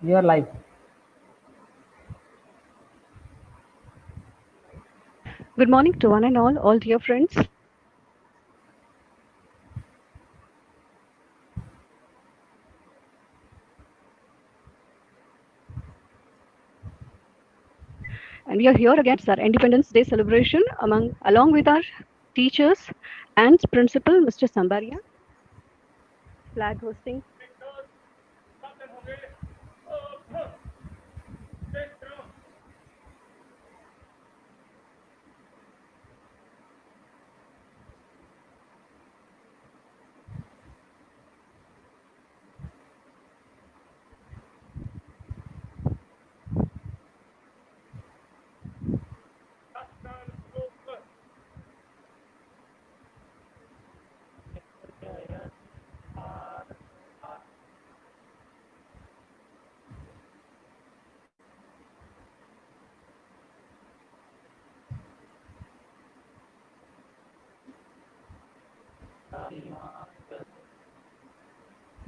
You are live. Good morning to one and all dear friends. And we are here again for our Independence Day celebration along with our teachers and principal Mr. Sambaria, flag hosting.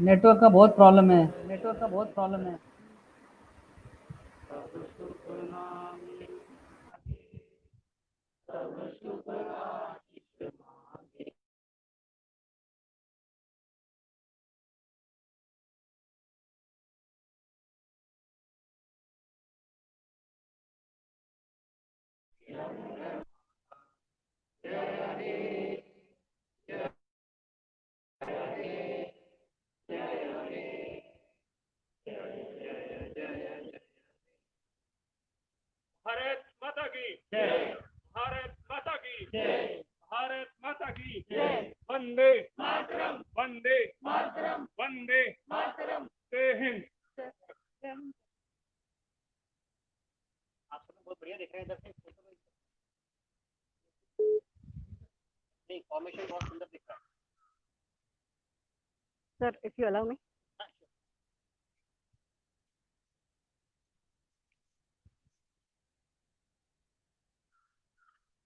Network का बहुत problem है. Network का बहुत problem है. भारत माता की जय। भारत माता की जय। भारत माता की जय। वंदे मातरम। वंदे मातरम। वंदे मातरम। जय हिंद। आप सब बहुत बढ़िया दिख रहे हैं इधर से नहीं, फॉर्मेशन बहुत सुंदर दिख रहा है. Sir, if you allow me.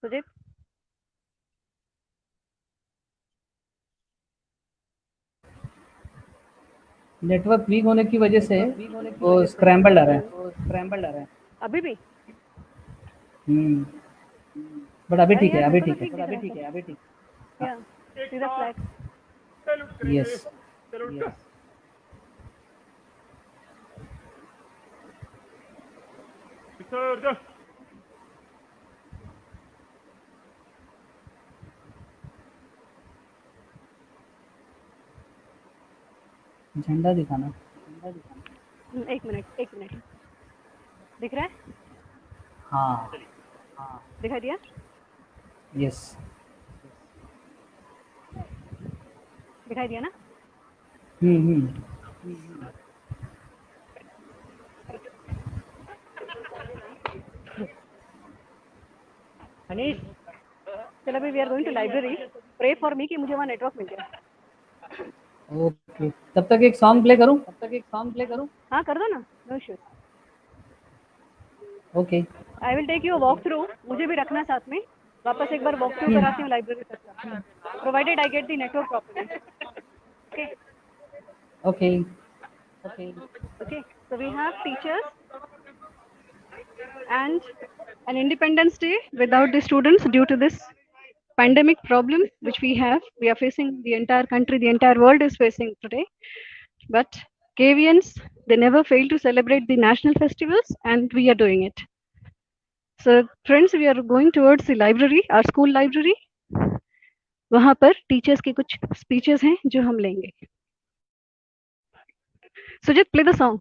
Sujit. Network weak होने की वजह से वो स्क्रैम्बल आ रहा है. अभी भी बट अभी ठीक है. यार, अभी मेरे को ठीक तो ठीक है. दिख रहा है sir. Yeah, see the flag. Salute करेंगे. यस. सैल्यूट कर. विसर्जन. झंडा दिखाना. एक मिनट दिख रहा है. हाँ. दिखाई दिया. यस. दिखाई दिया ना. अनीश. चलो अभी we are going to library. Pray for me कि मुझे वहाँ नेटवर्क मिल जाए. ओके. तब तक एक सॉन्ग प्ले करूं. हाँ कर दो ना. No issues. Okay. I will take you walk through. मुझे भी रखना साथ में. वापस एक बार वॉक थ्रू कराती हूँ लाइब्रेरी तक. Provided I get the network properly. Okay. Okay, so we have teachers and an Independence Day without the students due to this pandemic problem which we are facing, the entire country, the entire world is facing today. But KVNs, they never fail to celebrate the national festivals and we are doing it. So friends, we are going towards the library, our school library. वहां पर teachers की कुछ speeches हैं जो हम लेंगे. Sujit, play the song.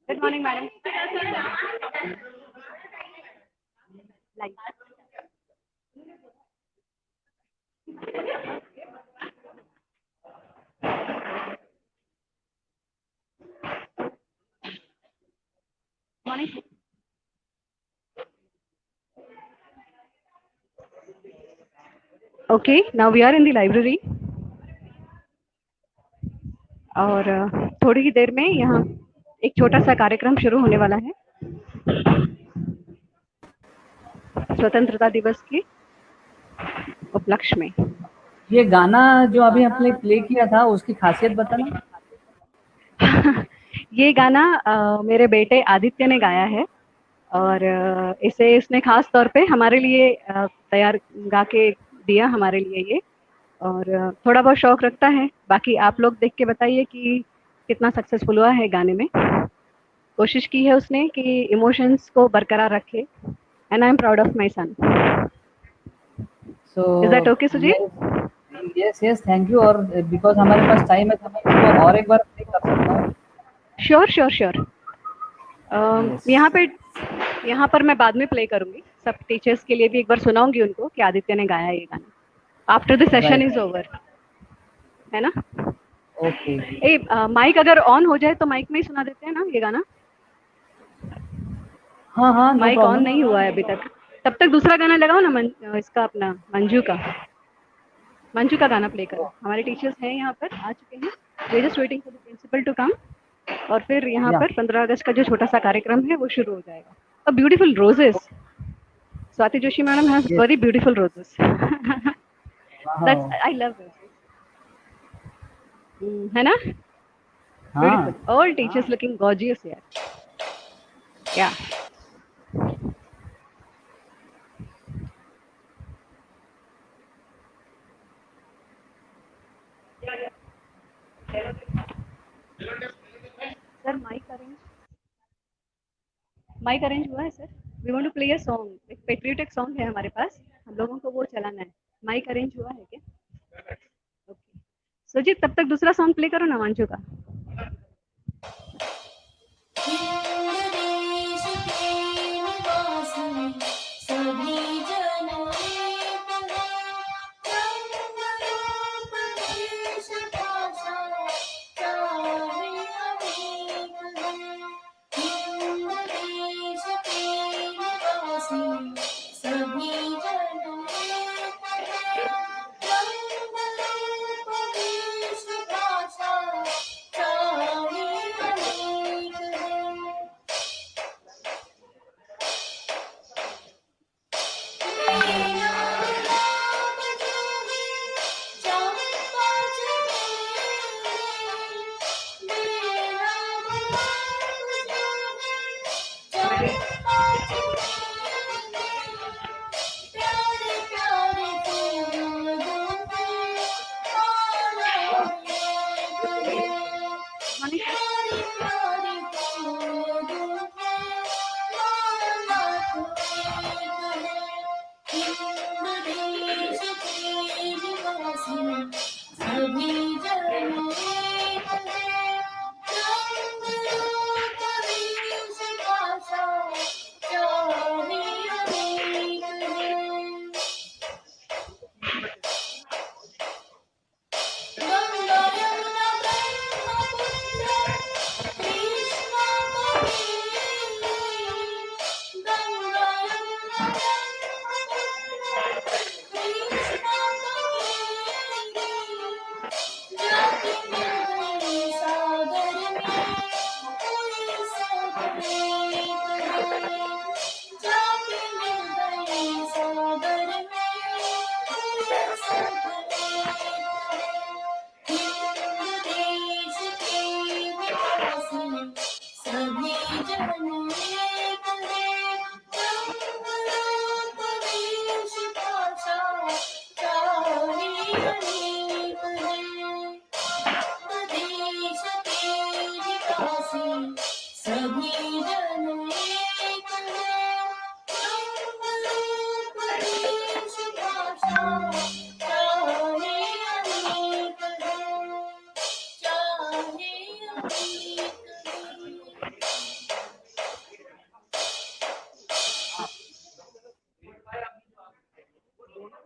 Good morning, madam. Live. Morning. Okay, now we are in the library. और थोड़ी ही देर में यहाँ एक छोटा सा कार्यक्रम शुरू होने वाला है स्वतंत्रता दिवस के उपलक्ष्य में। ये गाना जो अभी आपने प्ले किया था उसकी खासियत बताना। ये गाना मेरे बेटे आदित्य ने गाया है और इसे इसने खास तौर पे हमारे लिए तैयार गा के दिया हमारे लिए ये, और थोड़ा बहुत शौक रखता है। बाकी आप लोग देख के बताइए कि कितना सक्सेसफुल हुआ है गाने में। कोशिश की है उसने कि इमोशंस को बरकरार रखे, and I am proud of my son. So is that okay Sujit? Yes yes, thank you. और बिकॉज हमारे पास टाइम है तो मैं इसको और एक बार प्ले कर सकता हूँ। Sure sure sure. यहाँ पर मैं बाद में प्ले करूंगी, सब टीचर्स के लिए भी एक बार सुनाऊंगी उनको कि आदित्य ने गाया ये गाना after the session is over, है ना? ओके। ए माइक अगर ऑन हो जाए तो माइक में ही सुना देते हैं ना ये गाना। हाँ हाँ, माइक ऑन नहीं हुआ है अभी तक। तब तक दूसरा गाना लगाओ ना, इसका अपना मंजू का गाना प्ले करो। हमारे टीचर्स हैं यहाँ पर, आ चुके हैं। We just waiting for the principal to come, और फिर यहाँ पर 15 अगस्त का जो छोटा सा कार्यक्रम है वो शुरू हो जाएगा। A beautiful roses, Swati Joshi madam has very beautiful roses. That's I love roses, है ना? Beautiful, all teachers looking gorgeous यार। या सर माइक अरेंज हुआ है sir? We want to play a song, एक पेट्रियोटिक सॉन्ग है हमारे पास, हम लोगों को वो चलाना है। माइक अरेंज हुआ है क्या? ओके सुजीत, तब तक दूसरा सॉन्ग प्ले करो ना मंजू का।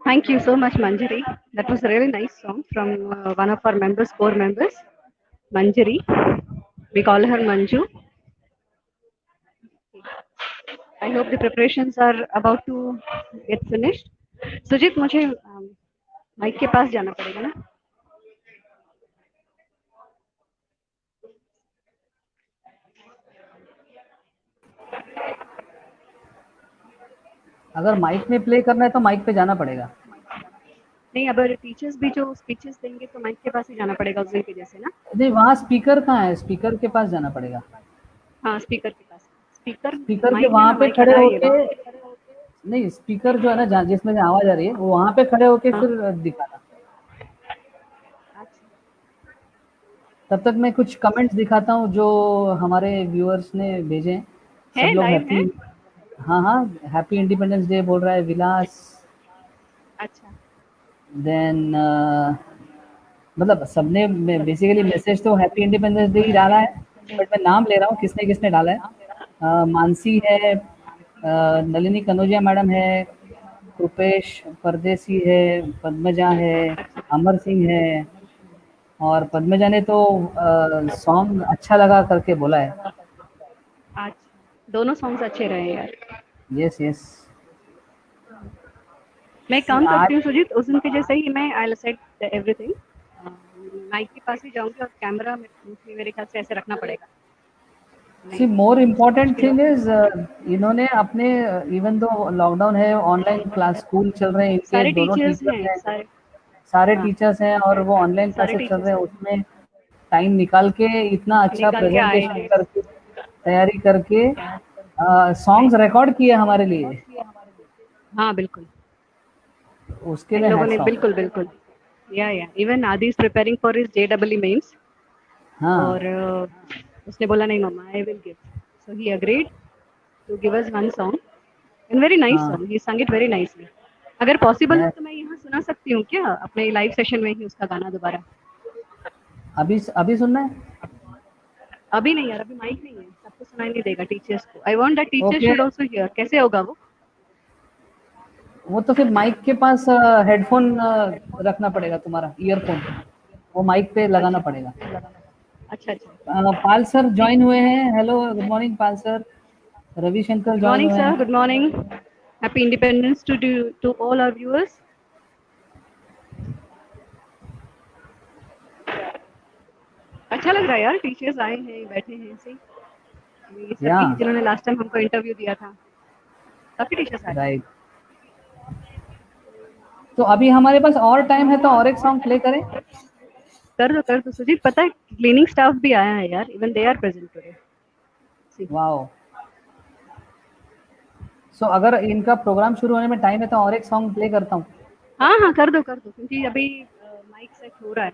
Thank you so much, Manjari. That was a really nice song from one of our members, core members, Manjari. We call her Manju. I hope the preparations are about to get finished. Sujit, मुझे mic के पास जाना पड़ेगा ना? अगर mic में play करना है तो माइक पे जाना पड़ेगा। नहीं, अगर टीचर्स भी जो स्पीचेस देंगे तो माइक के पास ही जाना पड़ेगा उस दिन के जैसे ना? नहीं, वहाँ स्पीकर कहाँ है? स्पीकर के पास जाना पड़ेगा। हाँ, स्पीकर के पास। स्पीकर स्पीकर के माइक है वहाँ ना, पे माइक खड़े हटा होके, रहिएगा। नहीं स्पीकर जो है ना जहाँ जिसमें से आवाज आ रही है वो वहाँ पे खड़े होके हाँ। फिर दिखाना। अच्छा, तब तक मैं कुछ कमेंट्स दिखाता हूँ जो हमारे व्यूअर्स ने भेजे हैं। है सब लोग लाइव है? हैप्पी, हाँ हाँ, हैप्पी इंडिपेंडेंस डे बोल रहा है विलास। अच्छा, देन मतलब सबने बेसिकली मैसेज तो हैप्पी इंडिपेंडेंस डे ही डाला है, बट मैं नाम ले रहा हूँ किसने किसने डाला है। मानसी है, नलिनी कनौजिया मैडम है, कृपेश परदेसी है, पद्मजा है, अमर सिंह है, और पद्मजा ने तो सॉन्ग अच्छा लगा करके बोला है। अच्छा, दोनों सॉन्ग्स अच्छे रहे यार। Yes yes. मैं एक काम आज करती हूँ सुजीत, उस दिन के जैसे ही मैं I will set everything, mike के पास ही जाऊंगी और कैमरा मेरे ख्याल से ऐसे रखना पड़ेगा। सी मोर इम्पोर्टेंट थिंग इज इन्होंने अपने, इवन दो लॉकडाउन है, ऑनलाइन क्लास स्कूल चल रहे हैं, इनके सारे दोनों टीचर्स टीचर्स हैं, हैं, सारे। सारे हाँ, टीचर्स हैं और वो ऑनलाइन सारे क्लासेस चल टीचर्स रहे हैं, उसमें टाइम निकाल के इतना अच्छा निकाल के आए प्रेजेंटेशन हैं। करके, तैयारी करके सॉन्ग्स रिकॉर्ड किए हमारे लिए, हाँ, बिल्कुल। उसके इन लिए लोगों ने हैट्स ऑफ। बिल्कुल बिल्कुल, या even Aadi is preparing for his JEE mains, और हाँ उसने बोला नहीं मम्मा I will give, so he agreed to give us one song, and very nice हाँ song, he sang it very nicely. अगर पॉसिबल हो है। तो मैं यहाँ सुना सकती हूँ क्या अपने लाइव सेशन में ही उसका गाना दोबारा? अभी अभी सुनना है? अभी नहीं यार, अभी माइक नहीं है, सबको सुनाई नहीं देगा टीचर्स को। I want that teachers okay, should also here. कैसे होगा वो? वो तो फिर माइक के पास हेडफोन रखना पड़ेगा, तुम्हारा ईयरफोन, वो माइक पे लगाना अच्छा पड़ेगा। अच्छा अच्छा। पाल सर ठीक ज्वाइन है। हुए हैं, hello good morning Pal sir. Ravishankar good join morning हुए सर, हैं। Good morning. Happy independence to all our viewers. अच्छा लग रहा है यार, टीचर्स आए हैं, बैठे हैं ऐसे ही। ये या सभी हैं जिन्होंने लास्ट टाइम हमको इंटरव्यू दिया था, काफी टीचर्स आए। राइट। तो अभी हमारे पास और टाइम है तो और एक सॉन्ग प्ले करें। कर दो सुजीत, पता है क्लीनिंग स्टाफ भी आया है यार, even they are present today. Wow. So अगर इनका प्रोग्राम शुरू होने में टाइम है तो और एक सॉन्ग प्ले करता हूँ। हाँ हाँ, कर दो क्योंकि अभी माइक सेट हो रहा है।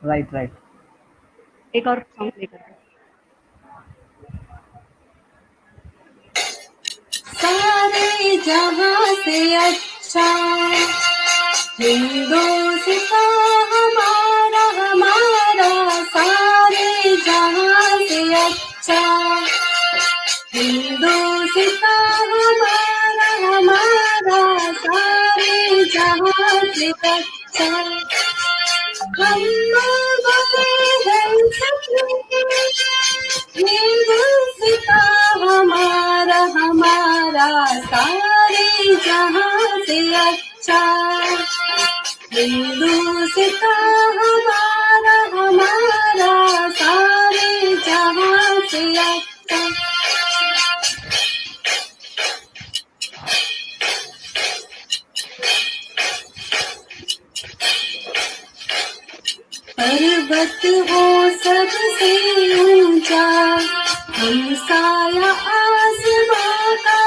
Right right. एक और सॉन्ग प्ले कर दो। सारे जहां से अच्छा हिंदुस्ता हमारा हमारा, सारे जहां से अच्छा हिंदुस्ता हमारा हमारा, सारे जहां से अच्छा हम लोगों के हिंदुस्ता हमारा हमारा, सारे जहां से अच्छा हिंदुस्ता हमारा हमारा, सारे जहां से अच्छा। पर्वत हो सबसे ऊंचा, हमसाया आसमां का,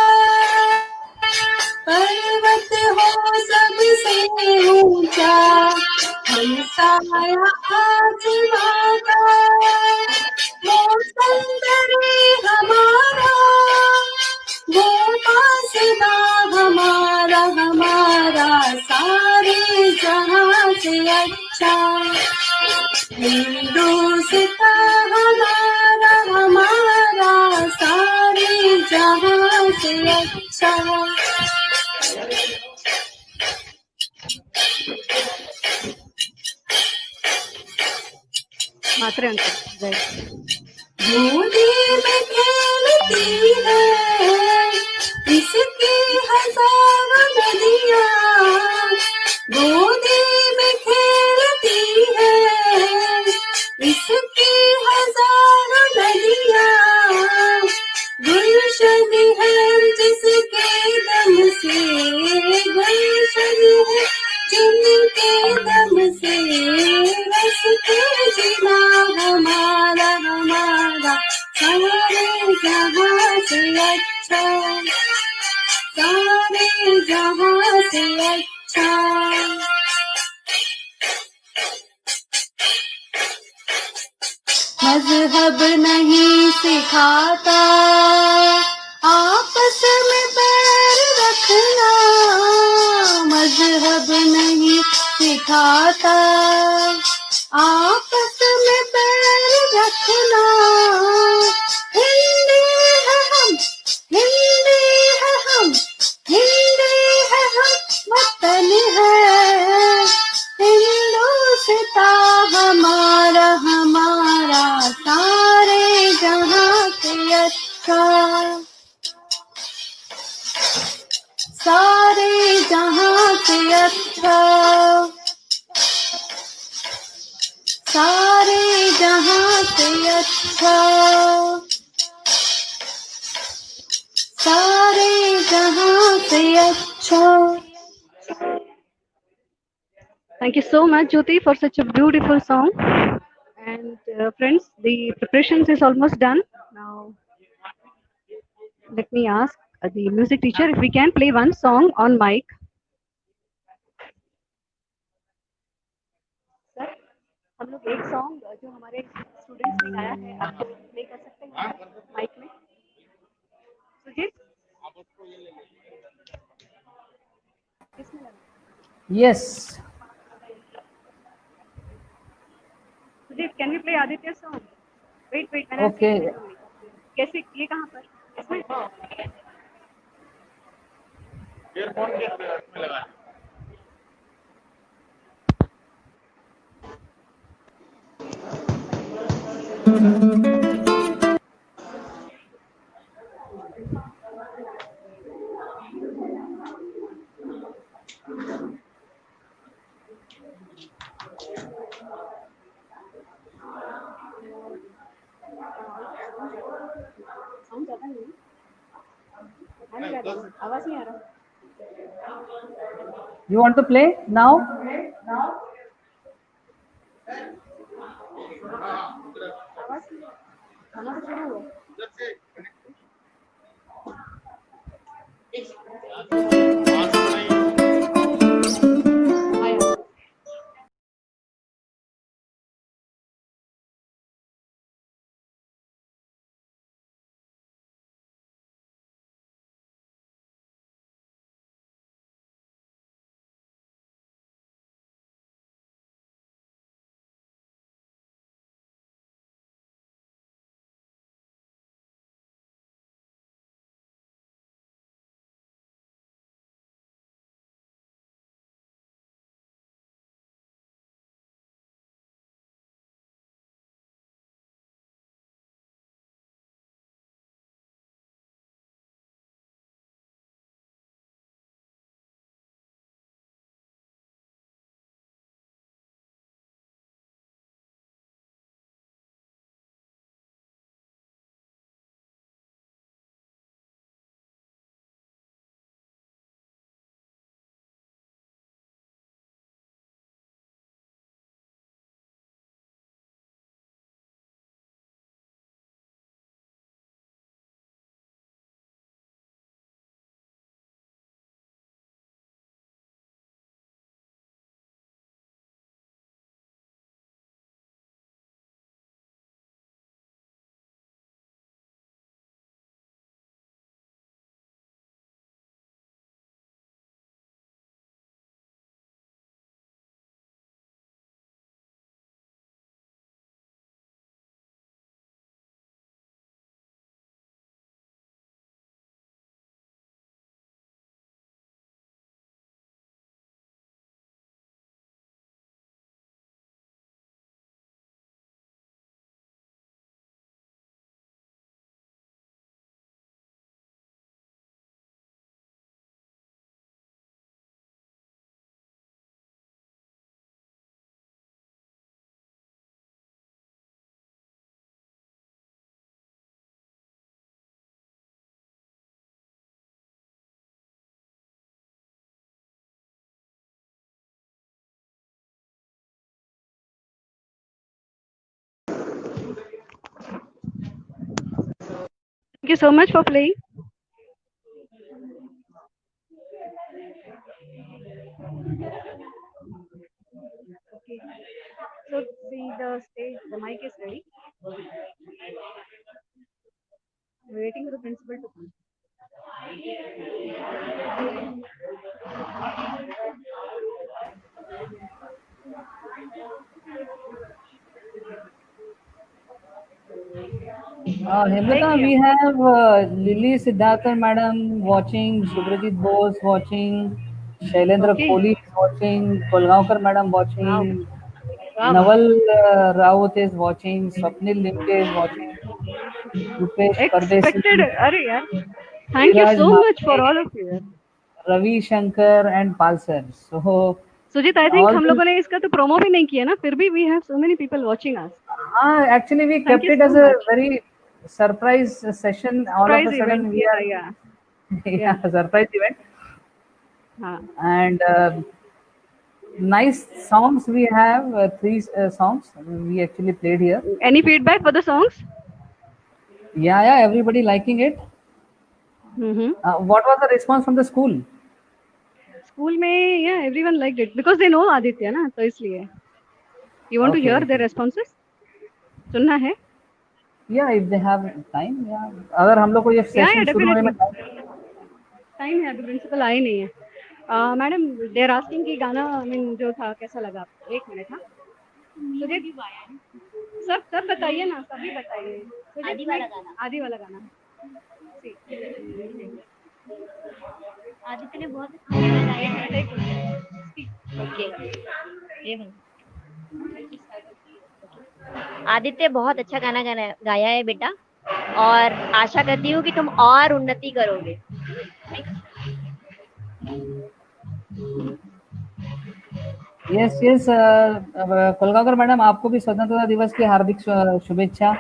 पर्वत हो सबसे ऊंचा, हमसाया आसमां का, वो सुंदर हमारा, वो फासला हमारा हमारा, सारे जहां से अच्छा हिंदुस्ता हमारा हमारा, सारे जहां से अच्छा। मात्रे अंतर जय गोदी में खेलती है इसकी हजारों नदियाँ, गोदी में खेलती है इसकी हजारों नदियाँ, गुलशन है जिसके दम से, गुलशन है जिनके दम से रस के जिला हमारा हमारा सारे जहाँ से अच्छा, सारे जहाँ से अच्छा। मजहब नहीं सिखाता आपस में बैर रखना, मजहब नहीं सिखाता आपस में बैर रखना। हिंदी है हम, हिंदी है हम, हिंदी है हम, वतन है हिंदुस्तान हमारा हमारा सारे जहाँ से अच्छा, सारे जहाँ से अच्छा, सारे जहाँ से अच्छा, सारे जहाँ से अच्छा। Thank you so much, Jyoti, for such a beautiful song. And friends, the preparations is almost done. Now, let me ask the music teacher if we can play one song on mic. Sir, हम लोग एक song जो हमारे students ने गाया है आपको play कर सकते हैं माइक में? सुजीत, किसने लगा? Yes. Sujit, can we play Aditya song? Wait, when I say Okay. wait only. कैसे ये कहाँ पर? इसमें? ईयरफोन के इसमें लगा है। साउंड ज़्यादा नहीं है? आ नहीं रहा, आवाज़ नहीं आ रहा। You want to play now? आवाज़ नहीं, खाना तो शुरू हुआ। Thank you so much for playing. Okay. So see the stage, the mic is ready. We're waiting for the principal to come. Hemlata, we have Lily Siddharthan madam watching, Subhrajit Bose watching, Shailendra Okay. Kohli is watching, Kolgaonkar madam watching, Wow. Naval Raut is watching, Swapnil Limke is watching, Rupesh Pardesi, Expected. Arey yaar. Thank you Viraj so much for Mapte, all of you. यार. Ravi Shankar and Palsar. So Sujit, I think all हम this, लोगों ने इसका तो promo भी नहीं किया ना, फिर भी we have so many people watching us. actually we Thank kept you it so as a much. very surprise session. All of Surprise a event. sudden we are Yeah. yeah, surprise event. हाँ. And nice songs we have, three songs we actually played here. Any feedback for the songs? Yeah, everybody liking it. Mm-hmm. What was the response from the school? School में yeah, everyone liked it because they know Aditya ना, तो इसलिए. You want to Okay, hear their okay. responses? सुनना है? Yeah, if they have time, yeah. अगर हम लोग को ये Yeah, session शुरू होने में definitely. Time है, अभी प्रिंसिपल आए नहीं है. मैडम, they are asking कि गाना I mean जो था कैसा लगा आपको? एक मिनट हाँ. सुजीत, सब बताइए ना, सभी बताइए. आदि वाला गाना. See. आदित्य ने बहुत अच्छा गाना गाया है। ओके, आदित्य बहुत अच्छा गाना गाया है बेटा, और आशा करती हूँ कि तुम और उन्नति करोगे। यस कोलगांवकर मैडम, आपको भी स्वतंत्रता दिवस की हार्दिक शुभेच्छा।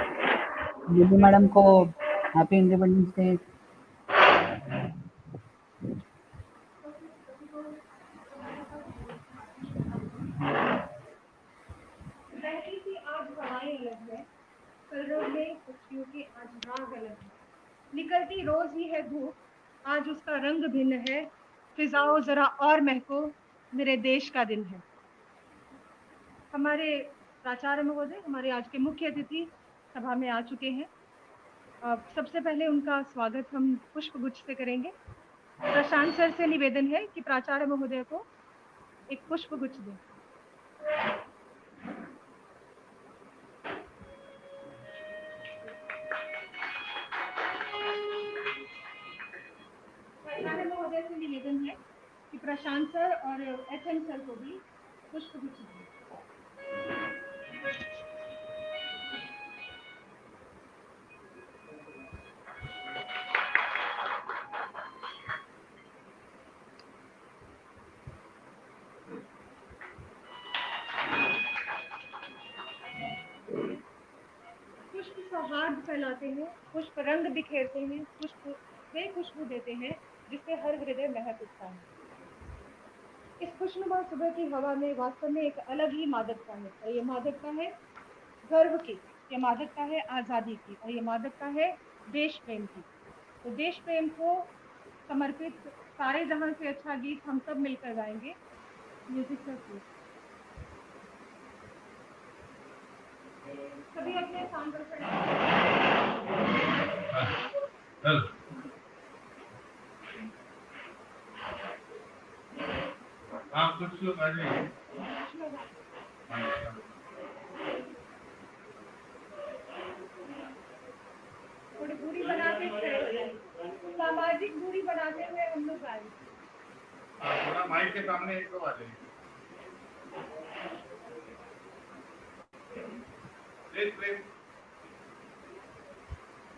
दीदी मैडम को हैप्पी इंडिपेंडेंस डे। निकलती रोज ही है धूप, आज उसका रंग भिन्न है, फिजाओ जरा और महको, मेरे देश का दिन है। हमारे प्राचार्य महोदय, हमारे आज के मुख्य अतिथि सभा में आ चुके हैं। सबसे पहले उनका स्वागत हम पुष्पगुच्छ से करेंगे। प्रशांत सर से निवेदन है कि प्राचार्य महोदय को एक पुष्पगुच्छ दें। प्राचार्य महोदय से निवेदन है कि प्रशांत सर और एचएम सर को भी पुष्पगुच्छ दें। पुष्प सौहार्द फैलाते हैं, पुष्प रंग बिखेरते हैं, पुष्प वे खुशबू देते हैं जिससे हर हृदय महक उठता है। इस खुशनुमा सुबह की हवा में वास्तव में एक अलग ही मादकता है, और ये मादकता है गर्व की, ये मादकता है आज़ादी की, और ये मादकता है देश प्रेम की। तो देश प्रेम को समर्पित सारे जहां से अच्छा गीत हम सब मिलकर गाएंगे। म्यूजिक सर, सभी अपने स्थान पर खड़े हैं। आप कुछ लोग आ जाइए। थोड़ी दूरी बनाते हुए, सामाजिक दूरी बनाते हुए हम लोग आए। थोड़ा माइक के सामने एक तो आ जाइए।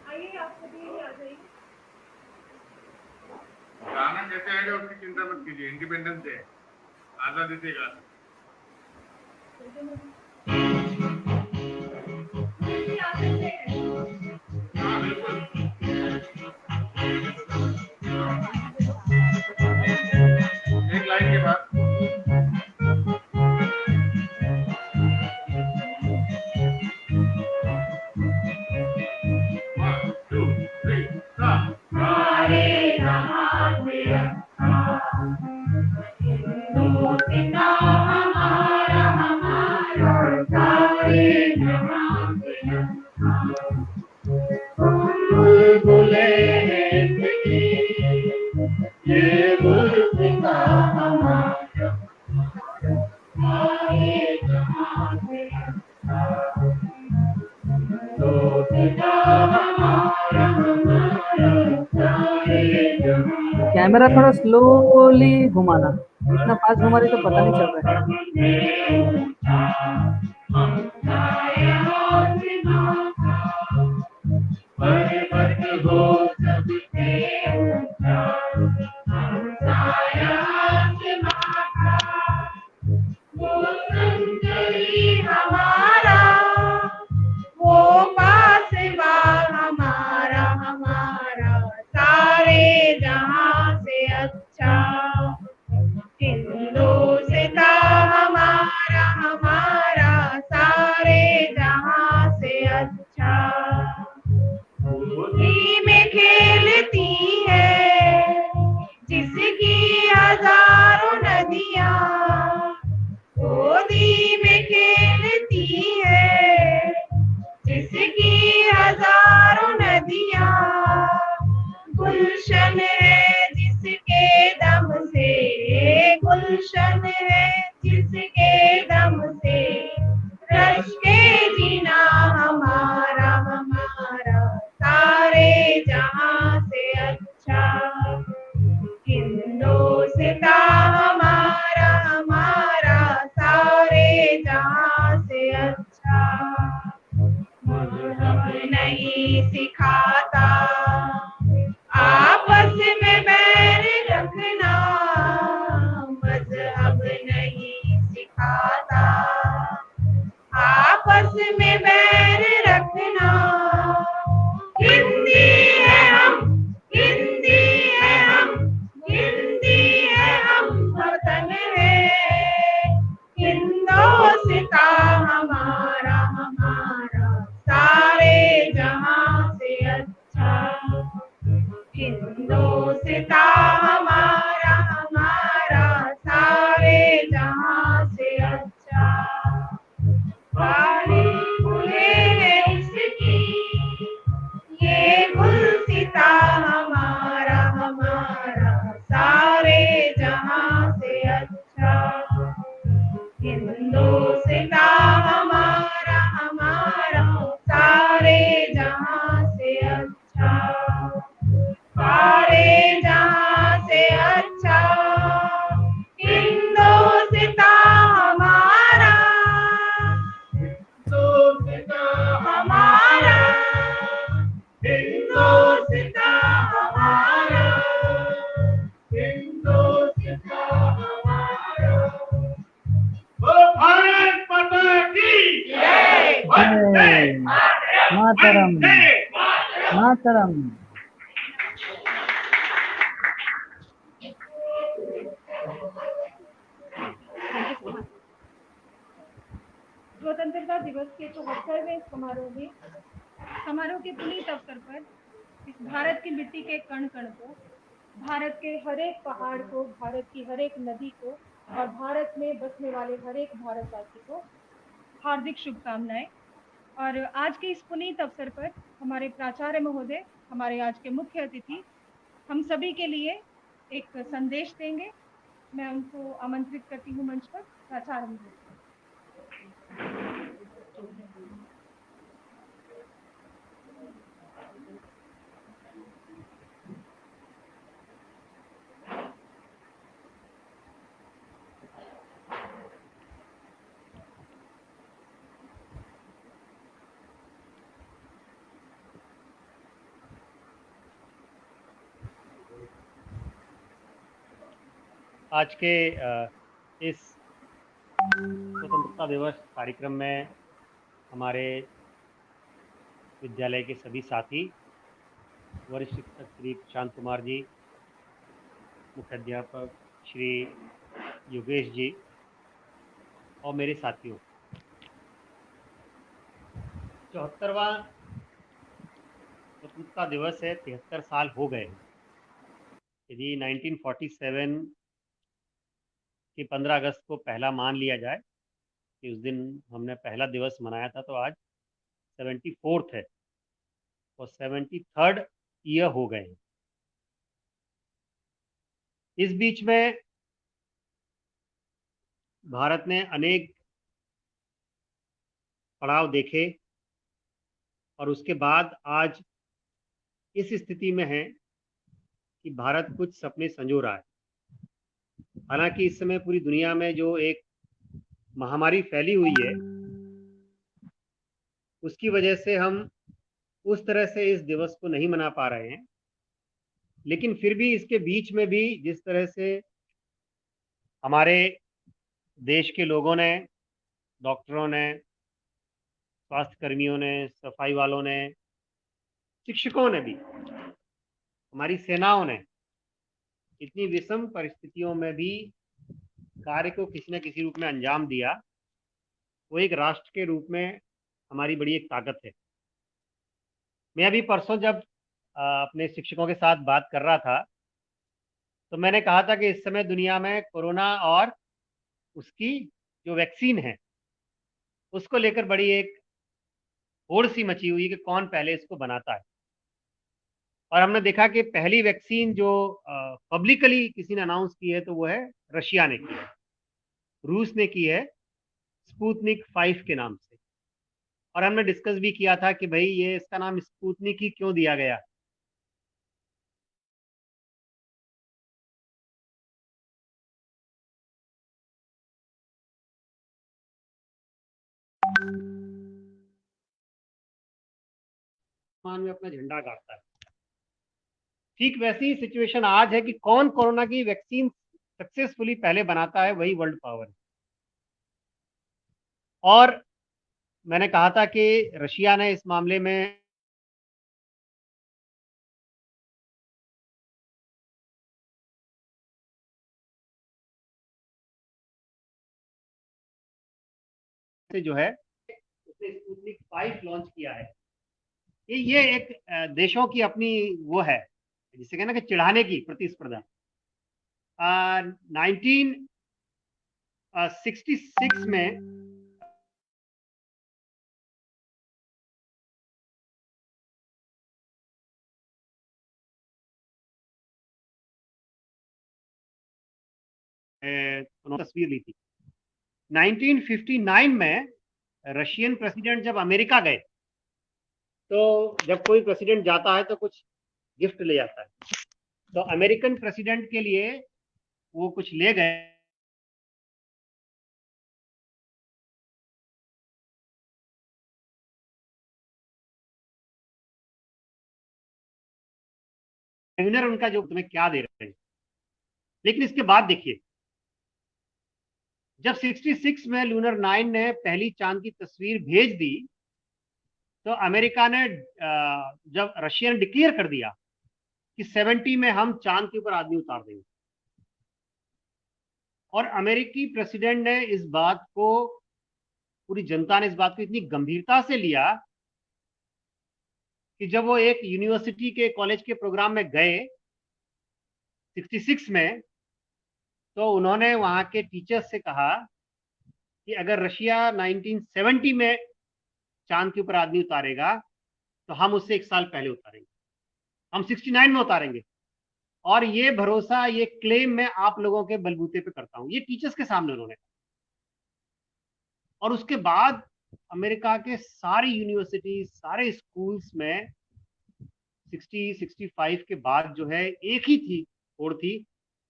आइए, आप सभी आ जाइए। गाना कैसे आएगा उसकी चिंता मत कीजिए, इंडिपेंडेंस डे आजादी देगा। हाँ बिल्कुल, एक लाइन के बाद। One, two, three. कैमरा थोड़ा स्लोली घुमाना, इतना फास्ट घुमा रही तो पता नहीं चल रहा है। हमारा वो पासवा हमारा हमारा सारे जहां से अच्छा हिंदुस्ता हमारा हमारा सारे जहां से अच्छा गोदी में खेलती है जिसकी हजारों नदियां गोदी में खेलती है जिसकी हजारों नदियां गुलशन है जिसके दम से गुलशन है जिसके दम से रश के जीना हमारा हमारा सारे जहां से अच्छा हिंदुस्ता हमारा हमारा सारे जहां से अच्छा मजहब नहीं सिखाता आपस में बैर रखना मजहब नहीं सिखाता आपस में बैर रखना हिंदी है हम हिंदी है हम हिंदी है हम वतन है हिंदुस्ता हमारा हमारा सारे जहां से अच्छा हिंदुस्ता हमारा हमारा सारे जहां से अच्छा वाली फूले हैं इसकी ये गुलसिता हमारा हमारा सारे जहां से अच्छा हिंदुस्ता हमारा हमारा सारे जहां से अच्छा सारे जहां से अच्छा हिंदुस्ता हमारा हिंदुस्ता हमारा हिंदुस्ता हमारा हिंदुस्ता हमारा बोलो भारत माता की जय। वंदे मातरम मातरम। स्वतंत्रता दिवस के 74वें समारोह के पुनीत अवसर पर इस भारत की मिट्टी के कण कण को, भारत के हर एक पहाड़ को, भारत की हर एक नदी को और भारत में बसने वाले हर एक भारतवासी को हार्दिक शुभकामनाएं। और आज के इस पुनीत अवसर पर हमारे प्राचार्य महोदय, हमारे आज के मुख्य अतिथि हम सभी के लिए एक संदेश देंगे। मैं उनको आमंत्रित करती हूँ मंच पर। प्राचार्य महोदय। आज के इस स्वतंत्रता दिवस कार्यक्रम में हमारे विद्यालय के सभी साथी, वरिष्ठ शिक्षक श्री प्रशांत कुमार जी, मुख्य अध्यापक श्री योगेश जी और मेरे साथियों, 74वां स्वतंत्रता दिवस है। 73 साल हो गए हैं। यदि 1947 कि 15 अगस्त को पहला मान लिया जाए कि उस दिन हमने पहला दिवस मनाया था, तो आज 74th है और 73rd ईयर हो गए हैं। इस बीच में भारत ने अनेक पड़ाव देखे और उसके बाद आज इस स्थिति में है कि भारत कुछ सपने संजो रहा है। हालांकि इस समय पूरी दुनिया में जो एक महामारी फैली हुई है, उसकी वजह से हम उस तरह से इस दिवस को नहीं मना पा रहे हैं, लेकिन फिर भी इसके बीच में भी जिस तरह से हमारे देश के लोगों ने, डॉक्टरों ने, स्वास्थ्य कर्मियों ने, सफाई वालों ने, शिक्षकों ने भी, हमारी सेनाओं ने इतनी विषम परिस्थितियों में भी कार्य को किसी न किसी रूप में अंजाम दिया, वो एक राष्ट्र के रूप में हमारी बड़ी एक ताकत है। मैं अभी परसों जब अपने शिक्षकों के साथ बात कर रहा था तो मैंने कहा था कि इस समय दुनिया में कोरोना और उसकी जो वैक्सीन है उसको लेकर बड़ी एक होड़ सी मची हुई है कि कौन पहले इसको बनाता है। और हमने देखा कि पहली वैक्सीन जो पब्लिकली किसी ने अनाउंस की है तो वो है रशिया ने की है, रूस ने की है, स्पुतनिक 5 के नाम से। और हमने डिस्कस भी किया था कि भाई ये इसका नाम स्पुतनिक ही क्यों दिया गया। में अपना झंडा गाड़ता है। ठीक वैसी ही सिचुएशन आज है कि कौन कोरोना की वैक्सीन सक्सेसफुली पहले बनाता है, वही वर्ल्ड पावर है। और मैंने कहा था कि रशिया ने इस मामले में जो है उसने स्पुतनिक 5 लॉन्च किया है। ये एक देशों की अपनी वो है, जिसे कहना कि चिढ़ाने की प्रतिस्पर्धा। 1966 में उन्होंने तस्वीर ली थी। 1959 में रशियन प्रेसिडेंट जब अमेरिका गए तो जब कोई प्रेसिडेंट जाता है तो कुछ गिफ्ट ले जाता है, तो अमेरिकन प्रेसिडेंट के लिए वो कुछ ले गए। विनर उनका जो तुम्हें क्या दे रहे हैं। लेकिन इसके बाद देखिए, जब 66 में लूनर 9 ने पहली चांद की तस्वीर भेज दी तो अमेरिका ने जब रशिया ने डिक्लेयर कर दिया कि 70 में हम चांद के ऊपर आदमी उतार देंगे, और अमेरिकी प्रेसिडेंट ने इस बात को, पूरी जनता ने इस बात को इतनी गंभीरता से लिया कि जब वो एक यूनिवर्सिटी के कॉलेज के प्रोग्राम में गए 66 में, तो उन्होंने वहां के टीचर्स से कहा कि अगर रशिया 1970 में चांद के ऊपर आदमी उतारेगा तो हम उससे 1 साल पहले उतारेंगे, हम 69 में उतारेंगे। और ये भरोसा, ये क्लेम मैं आप लोगों के बलबूते पे करता हूं, ये टीचर्स के सामने उन्होंने। और उसके बाद अमेरिका के सारी यूनिवर्सिटी, सारे स्कूल्स में 65 के बाद जो है एक ही थी होड़ थी,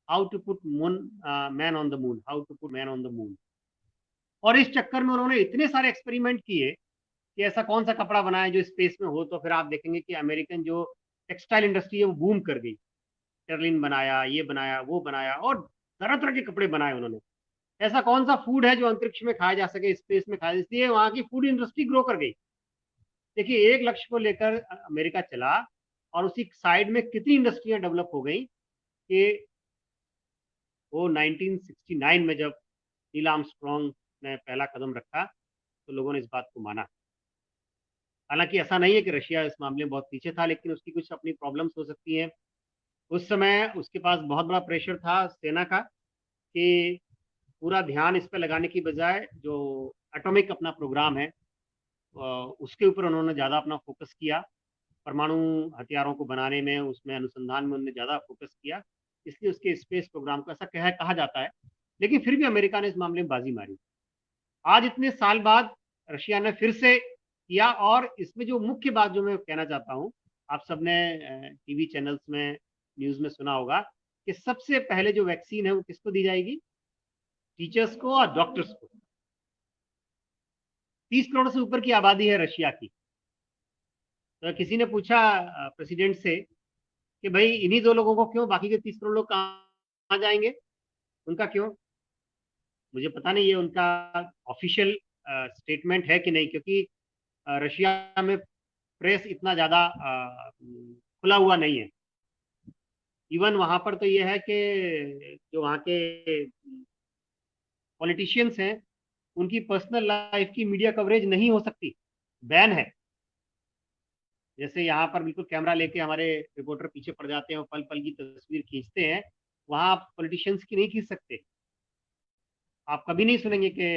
how to put man on the moon, how to put man on the moon. और इस चक्कर में उन्होंने इतने सारे एक्सपेरिमेंट किए कि ऐसा कौन सा कपड़ा बनाया जो स्पेस में हो। तो फिर आप देखेंगे कि अमेरिकन जो टेक्सटाइल इंडस्ट्री है वो बूम कर गई। टेरलिन बनाया, ये बनाया, वो बनाया, और तरह तरह के कपड़े बनाए उन्होंने। ऐसा कौन सा फूड है जो अंतरिक्ष में खाया जा सके, स्पेस में खाया, इसलिए वहां की फूड इंडस्ट्री ग्रो कर गई। देखिए, एक लक्ष्य को लेकर अमेरिका चला और उसी साइड में कितनी इंडस्ट्रियां डेवलप हो गई कि वो 1969 में जब नील आर्मस्ट्रॉन्ग ने पहला कदम रखा तो लोगों ने इस बात को माना। हालांकि ऐसा नहीं है कि रशिया इस मामले में बहुत पीछे था, लेकिन उसकी कुछ अपनी प्रॉब्लम्स हो सकती हैं। उस समय उसके पास बहुत बड़ा प्रेशर था सेना का कि पूरा ध्यान इस पर लगाने की बजाय जो एटॉमिक अपना प्रोग्राम है उसके ऊपर उन्होंने ज़्यादा अपना फोकस किया। परमाणु हथियारों को बनाने में, उसमें अनुसंधान में उन्होंने ज़्यादा फोकस किया, इसलिए उसके स्पेस प्रोग्राम को ऐसा कहा जाता है। लेकिन फिर भी अमेरिका ने इस मामले में बाजी मारी। आज इतने साल बाद रशिया ने फिर से किया। और इसमें जो मुख्य बात जो मैं कहना चाहता हूँ, आप सबने टीवी चैनल्स में, न्यूज में सुना होगा कि सबसे पहले जो वैक्सीन है वो किसको दी जाएगी? टीचर्स को और डॉक्टर्स को। 30 करोड़ से ऊपर की आबादी है रशिया की। तो किसी ने पूछा प्रेसिडेंट से कि भाई इन्हीं 2 लोगों को क्यों, बाकी के 30 करोड़ लोग कहाँ जाएंगे, उनका क्यों? मुझे पता नहीं ये उनका ऑफिशियल स्टेटमेंट है कि नहीं, क्योंकि रशिया में प्रेस इतना ज़्यादा खुला हुआ नहीं है। इवन वहाँ पर तो ये है कि जो वहाँ के पॉलिटिशियंस हैं उनकी पर्सनल लाइफ की मीडिया कवरेज नहीं हो सकती, बैन है। जैसे यहाँ पर बिल्कुल कैमरा लेके हमारे रिपोर्टर पीछे पड़ जाते हैं और पल पल की तस्वीर खींचते हैं, वहाँ आप पॉलिटिशियंस की नहीं खींच सकते। आप कभी नहीं सुनेंगे कि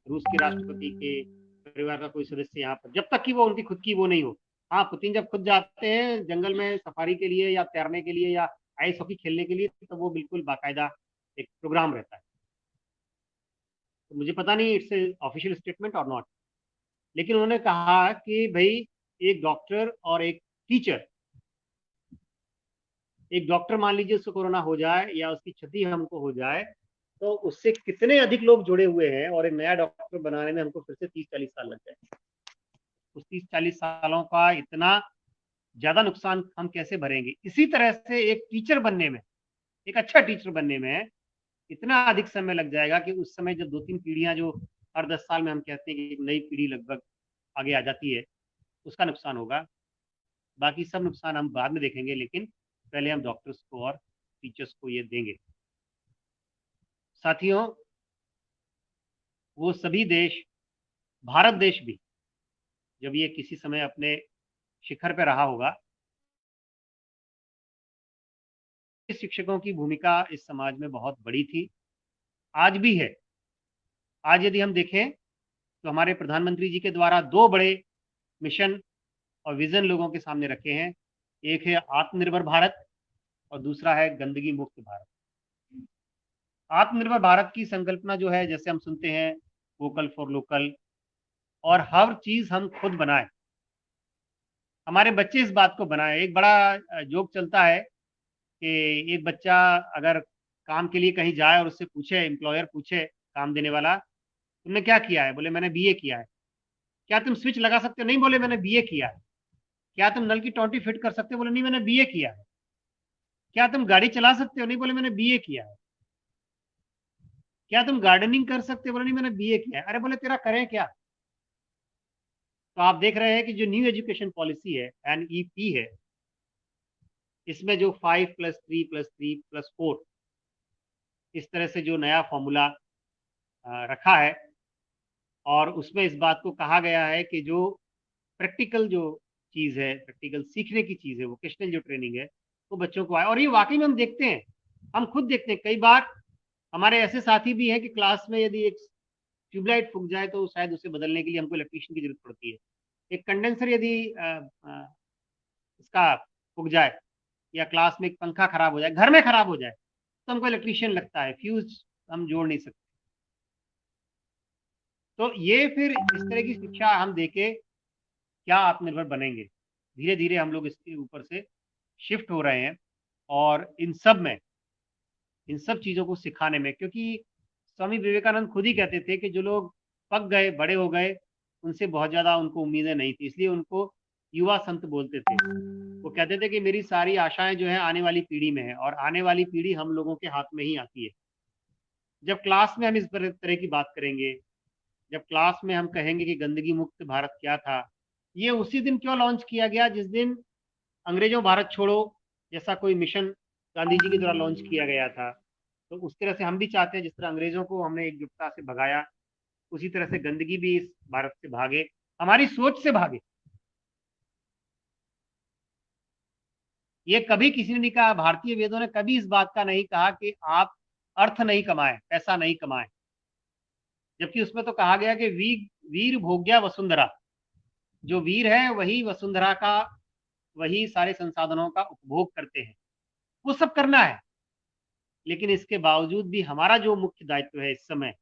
रूस के राष्ट्रपति के परिवार का कोई सदस्य यहाँ पर, जब तक कि वो उनकी खुद की वो नहीं हो। हाँ, पुतिन जब खुद जाते हैं जंगल में सफारी के लिए या तैरने के लिए या आइस हॉकी खेलने के लिए, तो वो बिल्कुल बाकायदा एक प्रोग्राम रहता है। तो मुझे पता नहीं इट्स ऑफिशियल स्टेटमेंट और नॉट, लेकिन उन्होंने कहा कि भाई एक डॉक्टर और एक टीचर, एक डॉक्टर मान लीजिए उसको कोरोना हो जाए या उसकी क्षति हमको हो जाए, तो उससे कितने अधिक लोग जुड़े हुए हैं, और एक नया डॉक्टर बनाने में हमको फिर से 30-40 साल लग जाए। उस 30-40 सालों का इतना ज्यादा नुकसान हम कैसे भरेंगे? इसी तरह से एक टीचर बनने में, एक अच्छा टीचर बनने में इतना अधिक समय लग जाएगा कि उस समय जब 2-3 पीढ़ियां, जो हर 10 साल में हम कहते हैं कि एक नई पीढ़ी लगभग आगे आ जाती है, उसका नुकसान होगा। बाकी सब नुकसान हम बाद में देखेंगे, लेकिन पहले हम डॉक्टर्स को और टीचर्स को ये देंगे। साथियों, वो सभी देश, भारत देश भी जब ये किसी समय अपने शिखर पे रहा होगा, शिक्षकों की भूमिका इस समाज में बहुत बड़ी थी, आज भी है। आज यदि हम देखें तो हमारे प्रधानमंत्री जी के द्वारा 2 बड़े मिशन और विजन लोगों के सामने रखे हैं। एक है आत्मनिर्भर भारत और दूसरा है गंदगी मुक्त भारत। आत्मनिर्भर भारत की संकल्पना जो है, जैसे हम सुनते हैं वोकल फॉर लोकल, और हर चीज हम खुद बनाएं, हमारे बच्चे इस बात को बनाएं। एक बड़ा जोक चलता है कि एक बच्चा अगर काम के लिए कहीं जाए और उससे पूछे, एम्प्लॉयर पूछे, काम देने वाला, तुमने क्या किया है? बोले मैंने बीए किया है। क्या तुम स्विच लगा सकते हो? नहीं, बोले मैंने बीए किया है। क्या तुम नल की टोंटी फिट कर सकते हो? बोले नहीं, मैंने बीए किया है। क्या तुम गाड़ी चला सकते हो? नहीं, बोले मैंने बीए किया है। क्या तुम गार्डनिंग कर सकते हो? बोले नहीं, मैंने बीए किया है। अरे बोले तेरा करें क्या? तो आप देख रहे हैं कि जो न्यू एजुकेशन पॉलिसी है, NEP है, इसमें जो 5+3+3+4 इस तरह से जो नया फॉर्मूला रखा है, और उसमें इस बात को कहा गया है कि जो प्रैक्टिकल जो चीज़ है, प्रैक्टिकल सीखने की चीज़ है, वोकेशनल जो ट्रेनिंग है, वो बच्चों को आए। और ये वाकई में हम देखते हैं, हम खुद देखते हैं। कई बार हमारे ऐसे साथी भी हैं कि क्लास में यदि एक ट्यूबलाइट फूक जाए तो शायद उसे बदलने के लिए हमको इलेक्ट्रीशियन की जरूरत पड़ती है। एक कंडेंसर यदि इसका फूक जाए, या क्लास में एक पंखा खराब हो जाए, घर में खराब हो जाए, तो हमको इलेक्ट्रीशियन लगता है, फ्यूज हम जोड़ नहीं सकते। तो ये फिर इस तरह की शिक्षा हम देके क्या आत्मनिर्भर बनेंगे? धीरे धीरे हम लोग इसके ऊपर से शिफ्ट हो रहे हैं, और इन सब चीजों को सिखाने में, क्योंकि स्वामी विवेकानंद खुद ही कहते थे कि जो लोग पक गए, बड़े हो गए, उनसे बहुत ज्यादा उनको उम्मीदें नहीं थी, इसलिए उनको युवा संत बोलते थे। वो कहते थे कि मेरी सारी आशाएं जो है आने वाली पीढ़ी में है, और आने वाली पीढ़ी हम लोगों के हाथ में ही आती है। जब क्लास में हम इस तरह की बात करेंगे, जब क्लास में हम कहेंगे कि गंदगी मुक्त भारत क्या था, ये उसी दिन क्यों लॉन्च किया गया जिस दिन अंग्रेजों भारत छोड़ो जैसा कोई मिशन गांधी जी के द्वारा लॉन्च किया गया था। तो उस तरह से हम भी चाहते हैं, जिस तरह अंग्रेजों को हमने एकजुटता से भगाया, उसी तरह से गंदगी भी इस भारत से भागे, हमारी सोच से भागे। ये कभी किसी ने नहीं कहा, भारतीय वेदों ने कभी इस बात का नहीं कहा कि आप अर्थ नहीं कमाएं, पैसा नहीं कमाएं, जबकि उसमें तो कहा गया कि वीर भोग्या वसुंधरा, जो वीर है वही वसुंधरा का, वही सारे संसाधनों का उपभोग करते हैं, वो सब करना है। लेकिन इसके बावजूद भी हमारा जो मुख्य दायित्व है इस समय,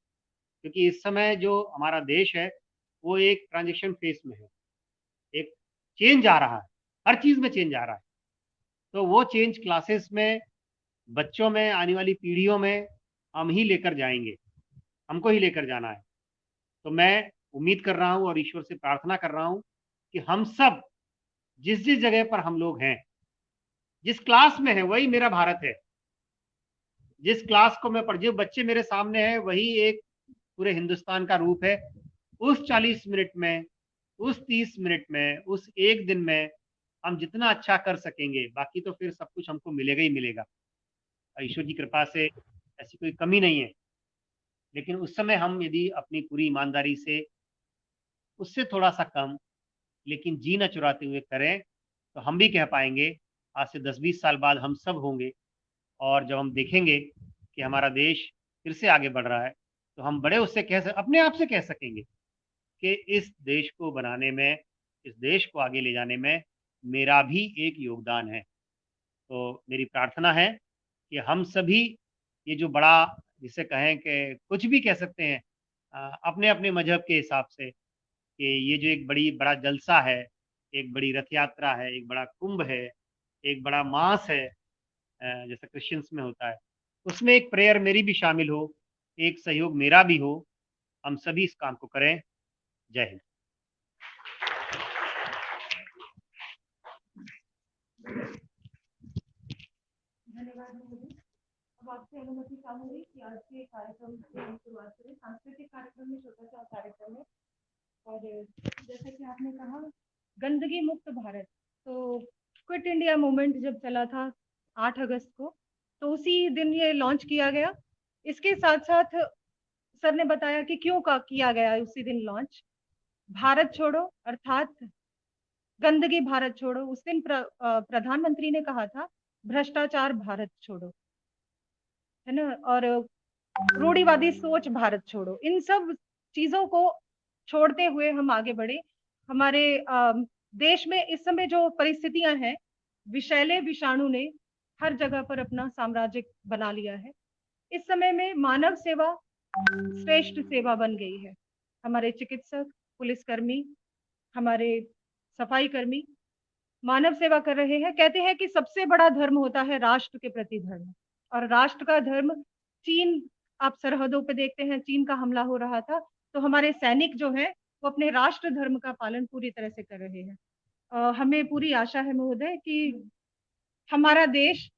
क्योंकि इस समय जो हमारा देश है वो एक ट्रांजिशन फेस में है, एक चेंज आ रहा है, हर चीज में चेंज आ रहा है। तो वो चेंज क्लासेस में, बच्चों में, आने वाली पीढ़ियों में हम ही लेकर जाएंगे, हमको ही लेकर जाना है। तो मैं उम्मीद कर रहा हूँ और ईश्वर से प्रार्थना कर रहा हूँ कि हम सब जिस जिस जगह पर हम लोग हैं, जिस क्लास में है, वही मेरा भारत है। जिस क्लास को मैं पढ़, जो बच्चे मेरे सामने हैं, वही एक पूरे हिंदुस्तान का रूप है। उस 40 मिनट में, उस 30 मिनट में, उस एक दिन में हम जितना अच्छा कर सकेंगे, बाकी तो फिर सब कुछ हमको मिलेगा ही मिलेगा। ईश्वर की कृपा से ऐसी कोई कमी नहीं है। लेकिन उस समय हम यदि अपनी पूरी ईमानदारी से उससे थोड़ा सा कम, लेकिन जी न चुराते हुए करें, तो हम भी कह पाएंगे आज से 10-20 साल बाद हम सब होंगे, और जब हम देखेंगे कि हमारा देश फिर से आगे बढ़ रहा है, तो हम बड़े उससे अपने आप से कह सकेंगे कि इस देश को बनाने में, इस देश को आगे ले जाने में मेरा भी एक योगदान है। तो मेरी प्रार्थना है कि हम सभी ये जो बड़ा, जिसे कहें कि कुछ भी कह सकते हैं अपने अपने मजहब के हिसाब से, कि ये जो एक बड़ा जलसा है, एक बड़ी रथ यात्रा है, एक बड़ा कुंभ है, एक बड़ा मास है, जैसा क्रिश्चियंस में होता है, उसमें एक प्रेयर मेरी भी शामिल हो, एक सहयोग मेरा भी हो। हम सभी इस काम को करें। जय हिंद। धन्यवाद महोदय। अब आपसे अनुमति चाहूंगी कि आज के कार्यक्रम की हम शुरुआत करें सांस्कृतिक कार्यक्रम में, छोटा सा कार्यक्रम है। और जैसे कि आपने कहा, गंदगी मुक्त भारत, तो क्विट इंडिया मूवमेंट जब चला था 8 अगस्त को, तो उसी दिन ये लॉन्च किया गया। इसके साथ साथ सर ने बताया कि क्यों किया गया उसी दिन लॉन्च। भारत छोड़ो अर्थात गंदगी भारत छोड़ो। उस दिन प्रधानमंत्री ने कहा था भ्रष्टाचार भारत छोड़ो, है ना, और रूढ़िवादी सोच भारत छोड़ो। इन सब चीजों को छोड़ते हुए हम आगे बढ़े। हमारे देश में इस समय जो परिस्थितियां हैं, विषैले विषाणु ने हर जगह पर अपना साम्राज्य बना लिया है। इस समय में मानव सेवा श्रेष्ठ सेवा बन गई है। हमारे चिकित्सक, पुलिसकर्मी, हमारे सफाई कर्मी मानव सेवा कर रहे हैं। कहते हैं कि सबसे बड़ा धर्म होता है राष्ट्र के प्रति धर्म, और राष्ट्र का धर्म चीन, आप सरहदों पे देखते हैं चीन का हमला हो रहा था, तो हमारे सैनिक जो है वो अपने राष्ट्र धर्म का पालन पूरी तरह से कर रहे हैं। हमें पूरी आशा है महोदय कि हमारा देश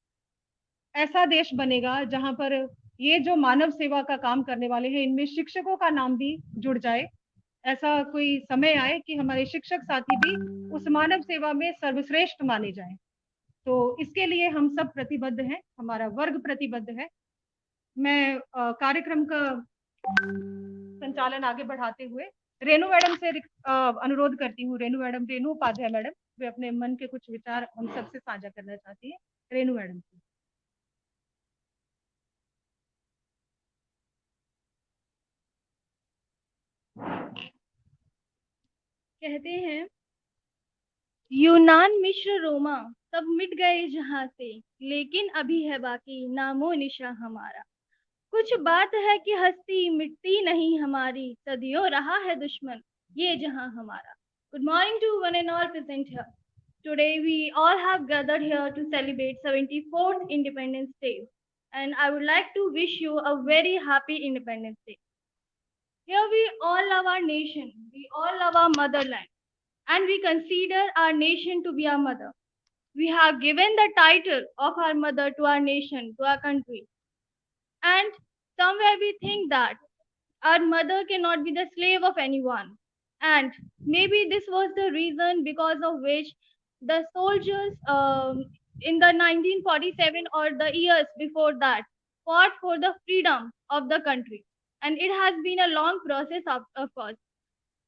ऐसा देश बनेगा जहां पर ये जो मानव सेवा का काम करने वाले हैं, इनमें शिक्षकों का नाम भी जुड़ जाए। ऐसा कोई समय आए कि हमारे शिक्षक साथी भी उस मानव सेवा में सर्वश्रेष्ठ माने जाएं। तो इसके लिए हम सब प्रतिबद्ध हैं, हमारा वर्ग प्रतिबद्ध है। मैं कार्यक्रम का संचालन आगे बढ़ाते हुए रेणु मैडम से अनुरोध करती हूँ। रेणु मैडम, रेणु उपाध्याय मैडम, वे अपने मन के कुछ विचार हम सबसे साझा करना चाहती है। रेणु मैडम। कहते हैं यूनान, मिस्र, रोमा सब मिट गए जहां से, लेकिन अभी है बाकी नामो निशा हमारा। कुछ बात है कि हस्ती मिटती नहीं हमारी, सदियों रहा है दुश्मन ये जहां हमारा। Good morning to one and all present here. Today we all have gathered here to celebrate 74th Independence Day, and I would like to wish you a very happy Independence Day. Here we all love our nation, we all love our motherland, and we consider our nation to be our mother. We have given the title of our mother to our nation, to our country. And somewhere we think that our mother cannot be the slave of anyone. And maybe this was the reason because of which the soldiers in the 1947 or the years before that fought for the freedom of the country. And it has been a long process, of course.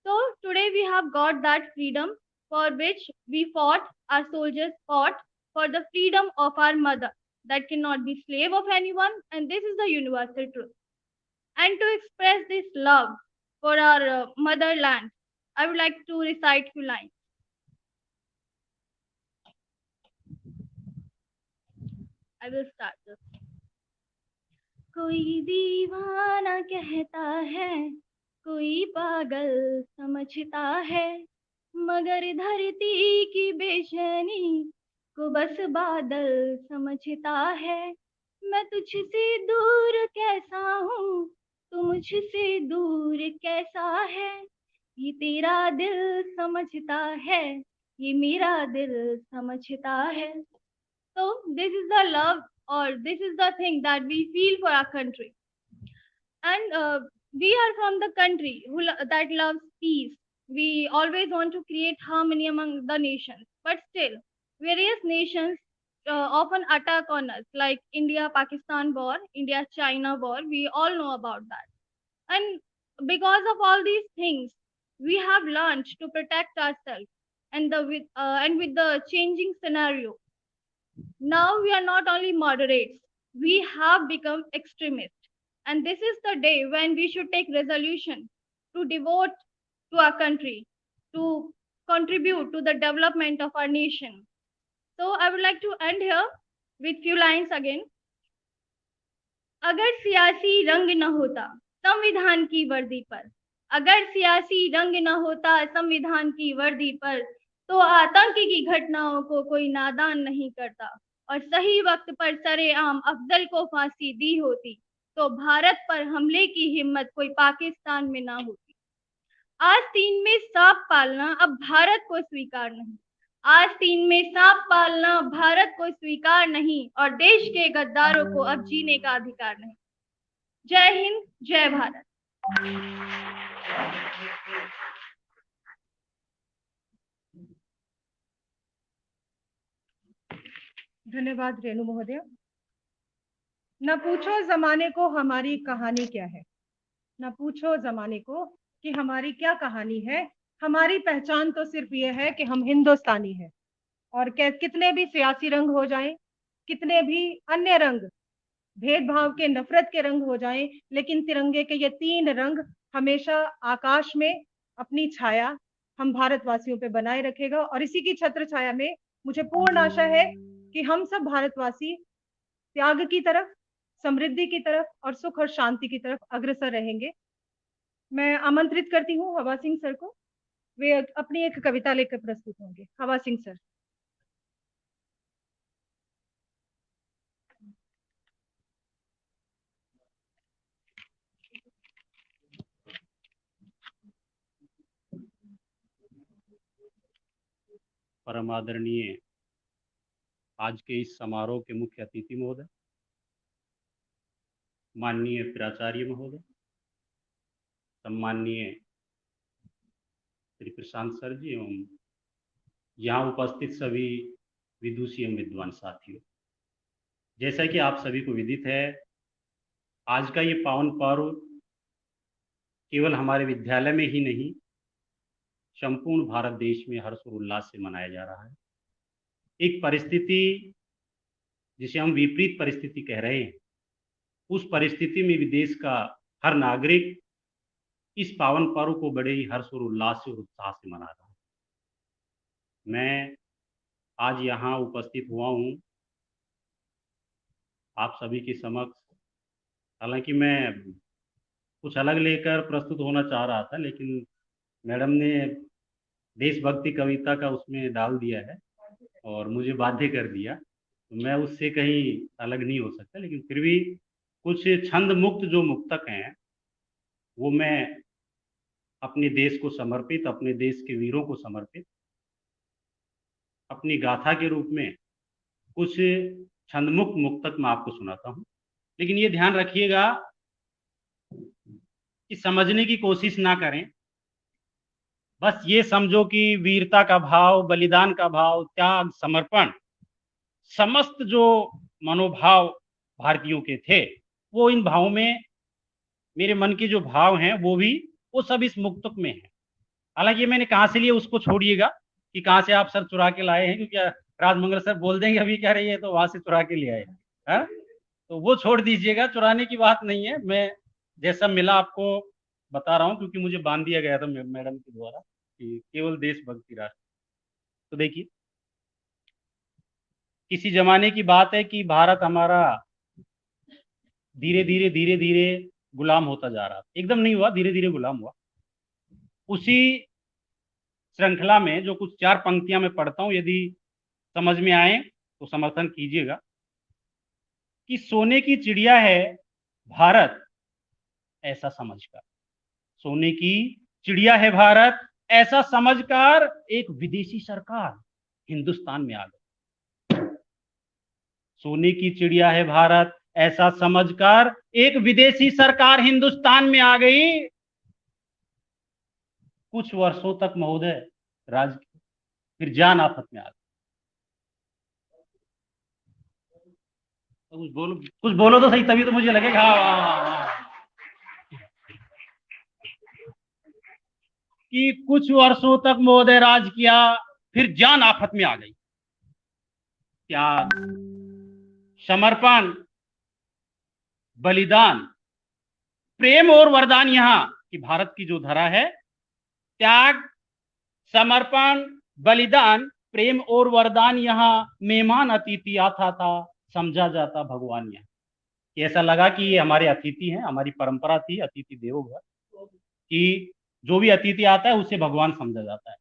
So today we have got that freedom for which we fought, our soldiers fought for the freedom of our mother that cannot be slave of anyone, and this is the universal truth. And to express this love for our motherland, I would like to recite few lines. I will start this. कोई दीवाना कहता है, कोई पागल समझता है, मगर धरती की बेचैनी को बस बादल समझता है। मैं तुझसे दूर कैसा हूँ, तू मुझसे दूर कैसा है, ये तेरा दिल समझता है, ये मेरा दिल समझता है। So this is the love, or this is the thing that we feel for our country. And we are from the country that loves peace. We always want to create harmony among the nations, but still various nations often attack on us, like India Pakistan war, India China war. We all know about that. And because of all these things, we have learned to protect ourselves. And with the changing scenario, now we are not only moderates, we have become extremists. And this is the day when we should take resolution to devote to our country, to contribute to the development of our nation. So I would like to end here with few lines again. अगर सियासी रंग न होता संविधान की वर्दी पर, अगर सियासी रंग न होता संविधान की वर्दी पर, तो आतंक की घटनाओं को कोई नादान नहीं करता, और सही वक्त पर सरेआम अफजल को फांसी दी होती, तो भारत पर हमले की हिम्मत कोई पाकिस्तान में ना होती। आस्तीन में सांप पालना अब भारत को स्वीकार नहीं, आस्तीन में सांप पालना भारत को स्वीकार नहीं, और देश के गद्दारों को अब जीने का अधिकार नहीं। जय हिंद, जय भारत। धन्यवाद रेणु महोदय। न पूछो जमाने को हमारी कहानी क्या है, न पूछो जमाने को कि हमारी क्या कहानी है, हमारी पहचान तो सिर्फ ये है कि हम हिंदुस्तानी हैं। और कितने भी सियासी रंग हो जाएं, कितने भी अन्य रंग, भेदभाव के, नफरत के रंग हो जाएं, लेकिन तिरंगे के ये 3 रंग हमेशा आकाश में अपनी छाया हम भारतवासियों पे बनाए रखेगा। और इसी की छत्र छाया में मुझे पूर्ण आशा है कि हम सब भारतवासी त्याग की तरफ, समृद्धि की तरफ और सुख और शांति की तरफ अग्रसर रहेंगे। मैं आमंत्रित करती हूँ हवा सिंह सर को, वे अपनी एक कविता लेकर प्रस्तुत होंगे। हवा सिंह सर। परम आदरणीय आज के इस समारोह के मुख्य अतिथि महोदय, माननीय प्राचार्य महोदय, सम्माननीय श्री प्रशांत सर जी एवं यहाँ उपस्थित सभी विदुषी एवं विद्वान साथियों, जैसा कि आप सभी को विदित है, आज का ये पावन पर्व केवल हमारे विद्यालय में ही नहीं, संपूर्ण भारत देश में हर्ष और उल्लास से मनाया जा रहा है। एक परिस्थिति जिसे हम विपरीत परिस्थिति कह रहे हैं, उस परिस्थिति में भी देश का हर नागरिक इस पावन पर्व को बड़े ही हर्ष और उल्लास और उत्साह से मना रहा है। मैं आज यहाँ उपस्थित हुआ हूँ आप सभी के समक्ष, हालांकि मैं कुछ अलग लेकर प्रस्तुत होना चाह रहा था, लेकिन मैडम ने देशभक्ति कविता का उसमें डाल दिया है और मुझे बाध्य कर दिया, तो मैं उससे कहीं अलग नहीं हो सकता। लेकिन फिर भी कुछ छंद मुक्त जो मुक्तक हैं वो मैं अपने देश को समर्पित, अपने देश के वीरों को समर्पित अपनी गाथा के रूप में कुछ छंदमुक्त मुक्तक मैं आपको सुनाता हूँ। लेकिन ये ध्यान रखिएगा कि समझने की कोशिश ना करें, बस ये समझो कि वीरता का भाव, बलिदान का भाव, त्याग, समर्पण, समस्त जो मनोभाव भारतीयों के थे, वो इन भावों में, मेरे मन के जो भाव हैं वो सब इस मुक्तक में है। हालांकि मैंने कहाँ से लिए उसको छोड़िएगा कि कहाँ से आप सर चुरा के लाए हैं, क्योंकि राजमंगल सर बोल देंगे अभी कह रही है तो वहां से चुरा के ले आए हैं, तो वो छोड़ दीजिएगा, चुराने की बात नहीं है। मैं जैसा मिला आपको बता रहा हूँ, क्योंकि मुझे बांध दिया गया था मैडम के द्वारा कि केवल देशभक्ति राष्ट्र। तो देखिए, किसी जमाने की बात है कि भारत हमारा धीरे धीरे गुलाम होता जा रहा था। एकदम नहीं हुआ, धीरे धीरे गुलाम हुआ। उसी श्रृंखला में जो कुछ 4 पंक्तियां मैं पढ़ता हूं, यदि समझ में आए तो समर्थन कीजिएगा। कि सोने की चिड़िया है भारत ऐसा समझकर, सोने की चिड़िया है भारत ऐसा समझकर एक विदेशी सरकार हिंदुस्तान में आ गई। सोने की चिड़िया है भारत ऐसा समझकर एक विदेशी सरकार हिंदुस्तान में आ गई। कुछ वर्षों तक महोदय राज, फिर जान आफत में आ गई। तो कुछ बोलो तो सही, तभी तो मुझे लगेगा। कि कुछ वर्षों तक महोदय राज किया, फिर जान आफत में आ गई। त्याग, समर्पण, बलिदान, प्रेम और वरदान यहाँ की भारत की जो धरा है, त्याग, समर्पण, बलिदान, प्रेम और वरदान यहाँ मेहमान अतिथि आता था समझा जाता भगवान यहाँ। ऐसा लगा कि ये हमारे अतिथि हैं, हमारी परंपरा थी अतिथि देवो भव, कि जो भी अतिथि आता है उसे भगवान समझा जाता है।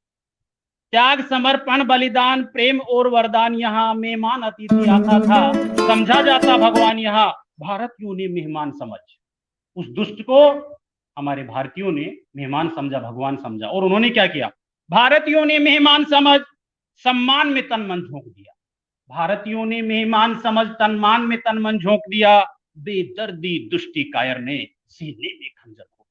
त्याग, समर्पण, बलिदान, प्रेम और वरदान यहाँ मेहमान अतिथि आता था समझा जाता भगवान यहाँ। भारतीयों ने मेहमान समझ उस दुष्ट को हमारे भारतीयों ने मेहमान समझा, भगवान समझा। और उन्होंने क्या किया? भारतीयों ने मेहमान समझ सम्मान में तन मन झोंक दिया। भारतीयों ने मेहमान समझ तन्मान में तन मन झोंक दिया। बेदर्दी दुष्टि कायर ने सीने में खंजर को,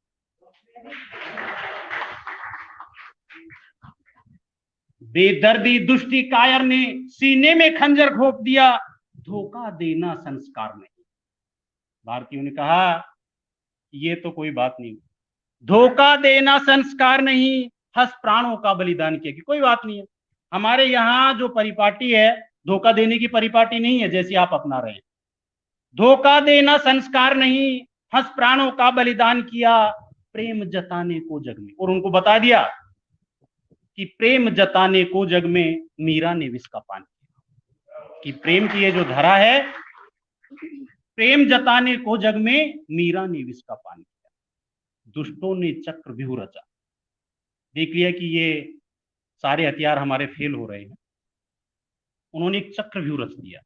बेदर्दी दुष्टि कायर ने सीने में खंजर घोंप दिया। धोखा देना संस्कार नहीं। भारतीयों ने कहा ये तो कोई बात नहीं, धोखा देना संस्कार नहीं, हंस प्राणों का बलिदान किया कि कोई बात नहीं है। हमारे यहाँ जो परिपाटी है धोखा देने की परिपाटी नहीं है जैसी आप अपना रहे हैं। धोखा देना संस्कार नहीं, हंस प्राणों का बलिदान किया, प्रेम जताने को जग में। और उनको बता दिया कि प्रेम जताने को जग में मीरा ने विष का पान किया। कि प्रेम की ये जो धरा है, प्रेम जताने को जग में मीरा ने विष का पान किया। दुष्टों ने चक्रव्यूह रचा। देख लिया कि ये सारे हथियार हमारे फेल हो रहे हैं, उन्होंने एक चक्रव्यूह रच दिया।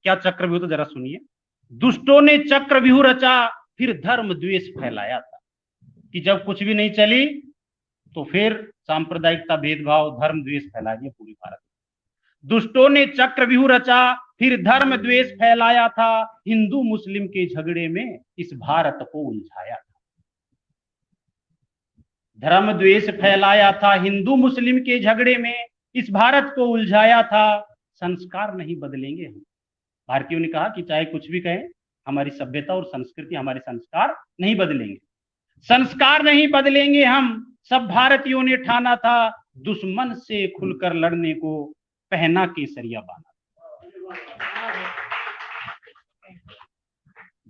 क्या चक्रव्यूह? तो जरा सुनिए। दुष्टों ने चक्रव्यूह रचा, फिर धर्म द्वेष फैलाया था। कि जब कुछ भी नहीं चली तो फिर सांप्रदायिकता, भेदभाव, धर्म द्वेष फैला दिया पूरी भारत में। दुष्टों ने चक्रव्यूह रचा, फिर धर्म द्वेष फैलाया था। हिंदू मुस्लिम के झगड़े में इस भारत को उलझाया था। धर्म द्वेष फैलाया था, हिंदू मुस्लिम के झगड़े में इस भारत को उलझाया था। संस्कार नहीं बदलेंगे हम। भारतीयों ने कहा कि चाहे कुछ भी कहें, हमारी सभ्यता और संस्कृति, हमारे संस्कार नहीं बदलेंगे। संस्कार नहीं बदलेंगे हम। सब भारतीयों ने ठाना था दुश्मन से खुलकर लड़ने को पहना केसरिया बाना।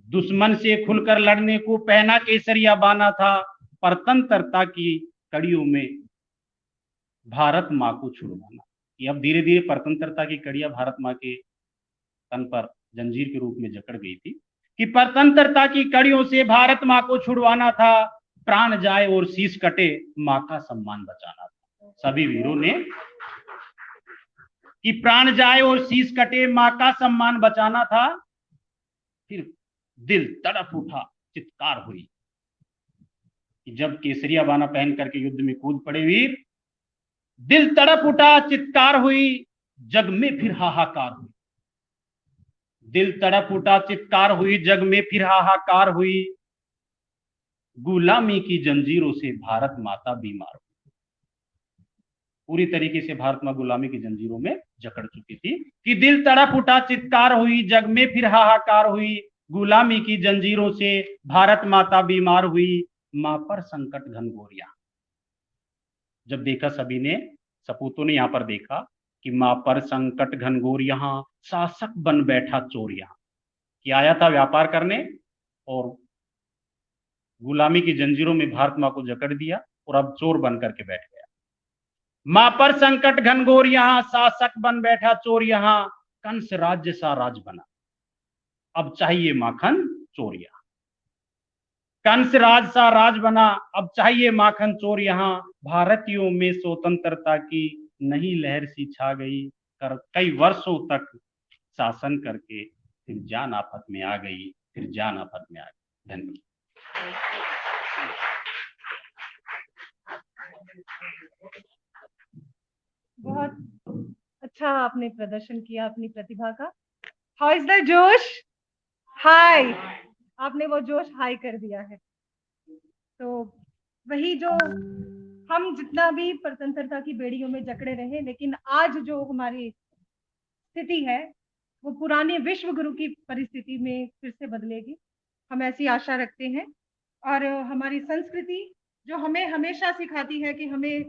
दुश्मन से खुलकर लड़ने को पहना केसरिया बाना था। परतंत्रता की कड़ियों में भारत माँ को छुड़वाना। कि अब धीरे धीरे परतंत्रता की कड़ियां भारत माँ के तन पर जंजीर के रूप में जकड़ गई थी। कि परतंत्रता की कड़ियों से भारत माँ को छुड़वाना था। प्राण जाए और शीश कटे, माँ का सम्मान बचाना था। सभी वीरों ने कि प्राण जाए और शीश कटे, माँ का सम्मान बचाना था। फिर दिल तड़प उठा, चित्कार हुई। जब केसरिया बाना पहन करके युद्ध में कूद पड़े वीर, दिल तड़प उठा, चित्कार हुई, जग में फिर हाहाकार हुई। दिल तड़प उठा, चित्कार हुई, जग में फिर हाहाकार हुई। गुलामी की जंजीरों से भारत माता बीमार हुई। पूरी तरीके से भारत माँ गुलामी की जंजीरों में जकड़ चुकी थी। कि दिल तड़प उठा, चित्कार हुई, जग में फिर हाहाकार हुई। गुलामी की जंजीरों से भारत माता बीमार हुई। मां पर संकट घनघोरिया। जब देखा सभी ने, सपूतों ने यहां पर देखा कि मां पर संकट घनघोर यहां, शासक बन बैठा चोर यहां। कि आया था व्यापार करने और गुलामी की जंजीरों में भारत मां को जकड़ दिया और अब चोर बन करके बैठ गया। मां पर संकट घनघोर यहां, शासक बन बैठा चोर यहां। कंस राज्य सा राज बना, अब चाहिए माखन चोर यहां। कंस राज सा राज बना, अब चाहिए माखन चोर यहाँ। भारतीयों में स्वतंत्रता की नई लहर सी छा गई, कई वर्षों तक शासन करके फिर जान आफत में आ गई, फिर जान आफत में आ गई। धन्यवाद। बहुत अच्छा आपने प्रदर्शन किया अपनी प्रतिभा का। हाउ इज द जोश? हाई। आपने वो जोश हाई कर दिया है। तो वही जो हम जितना भी स्वतंत्रता की बेड़ियों में जकड़े रहे, लेकिन आज जो हमारी स्थिति है वो पुराने विश्व गुरु की परिस्थिति में फिर से बदलेगी, हम ऐसी आशा रखते हैं। और हमारी संस्कृति जो हमें हमेशा सिखाती है कि हमें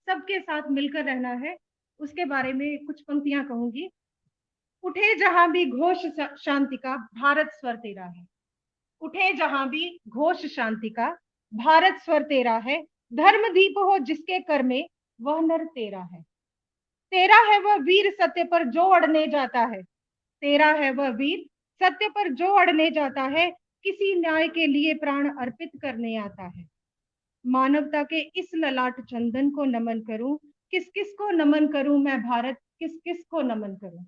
सबके साथ मिलकर रहना है, उसके बारे में कुछ पंक्तियां कहूंगी। उठे जहां भी घोष शांति का, भारत स्वर तेरा है। उठे जहां भी घोष शांति का, भारत स्वर तेरा है। धर्म दीप हो जिसके कर में, वह नर तेरा है। तेरा है वह वीर सत्य पर जो अड़ने जाता है। तेरा है वह वीर सत्य पर जो अड़ने जाता है, किसी न्याय के लिए प्राण अर्पित करने आता है। मानवता के इस ललाट चंदन को नमन करूं, किस किस को नमन करूं मैं भारत, किस किस को नमन करूं।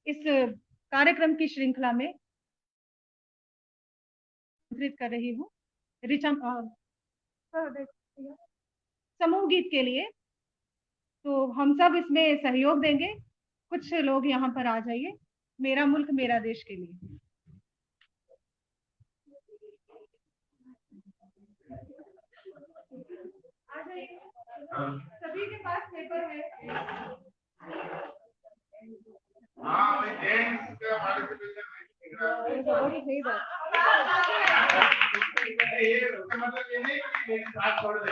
इस कार्यक्रम की श्रृंखला में कर रही हूँ ऋचा समूह गीत के लिए, तो हम सब इसमें सहयोग देंगे। कुछ लोग यहाँ पर आ जाइए, मेरा मुल्क मेरा देश के लिए। सभी के पास पेपर है। मतलब ये नहीं कि मेरे साथ छोड़ दे,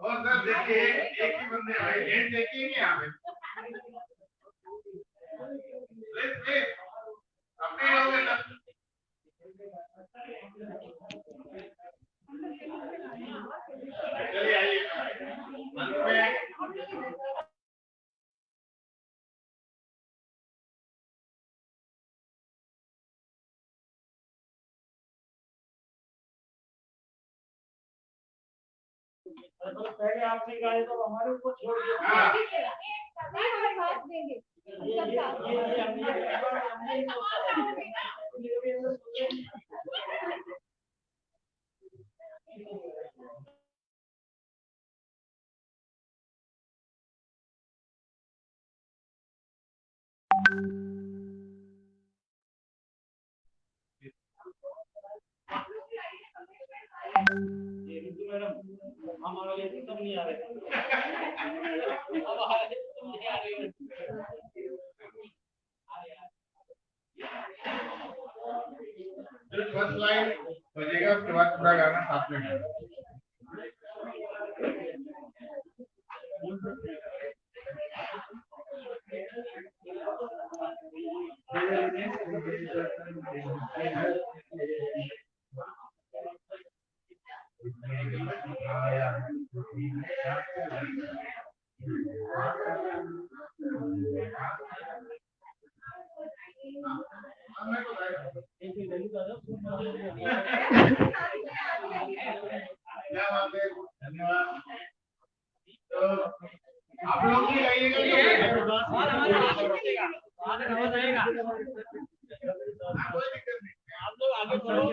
और सर देखिए एक ही बंदे भाई, डेट देखिए नहीं यहाँ पे। अपने लोग चलिए आइए अंत में पहले आपने गाए तो हमारे ऊपर छोड़ देंगे। हमारे एकदम नहीं आ रहे, फर्स्ट लाइन बजेगा, उसके बाद पूरा गाना साथ में है। धन्यवाद। तो आप लोग भी आइएगा, कोई दिक्कत नहीं, आप लोग आगे बढ़ो,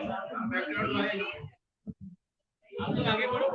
आप लोग आगे बढ़ो।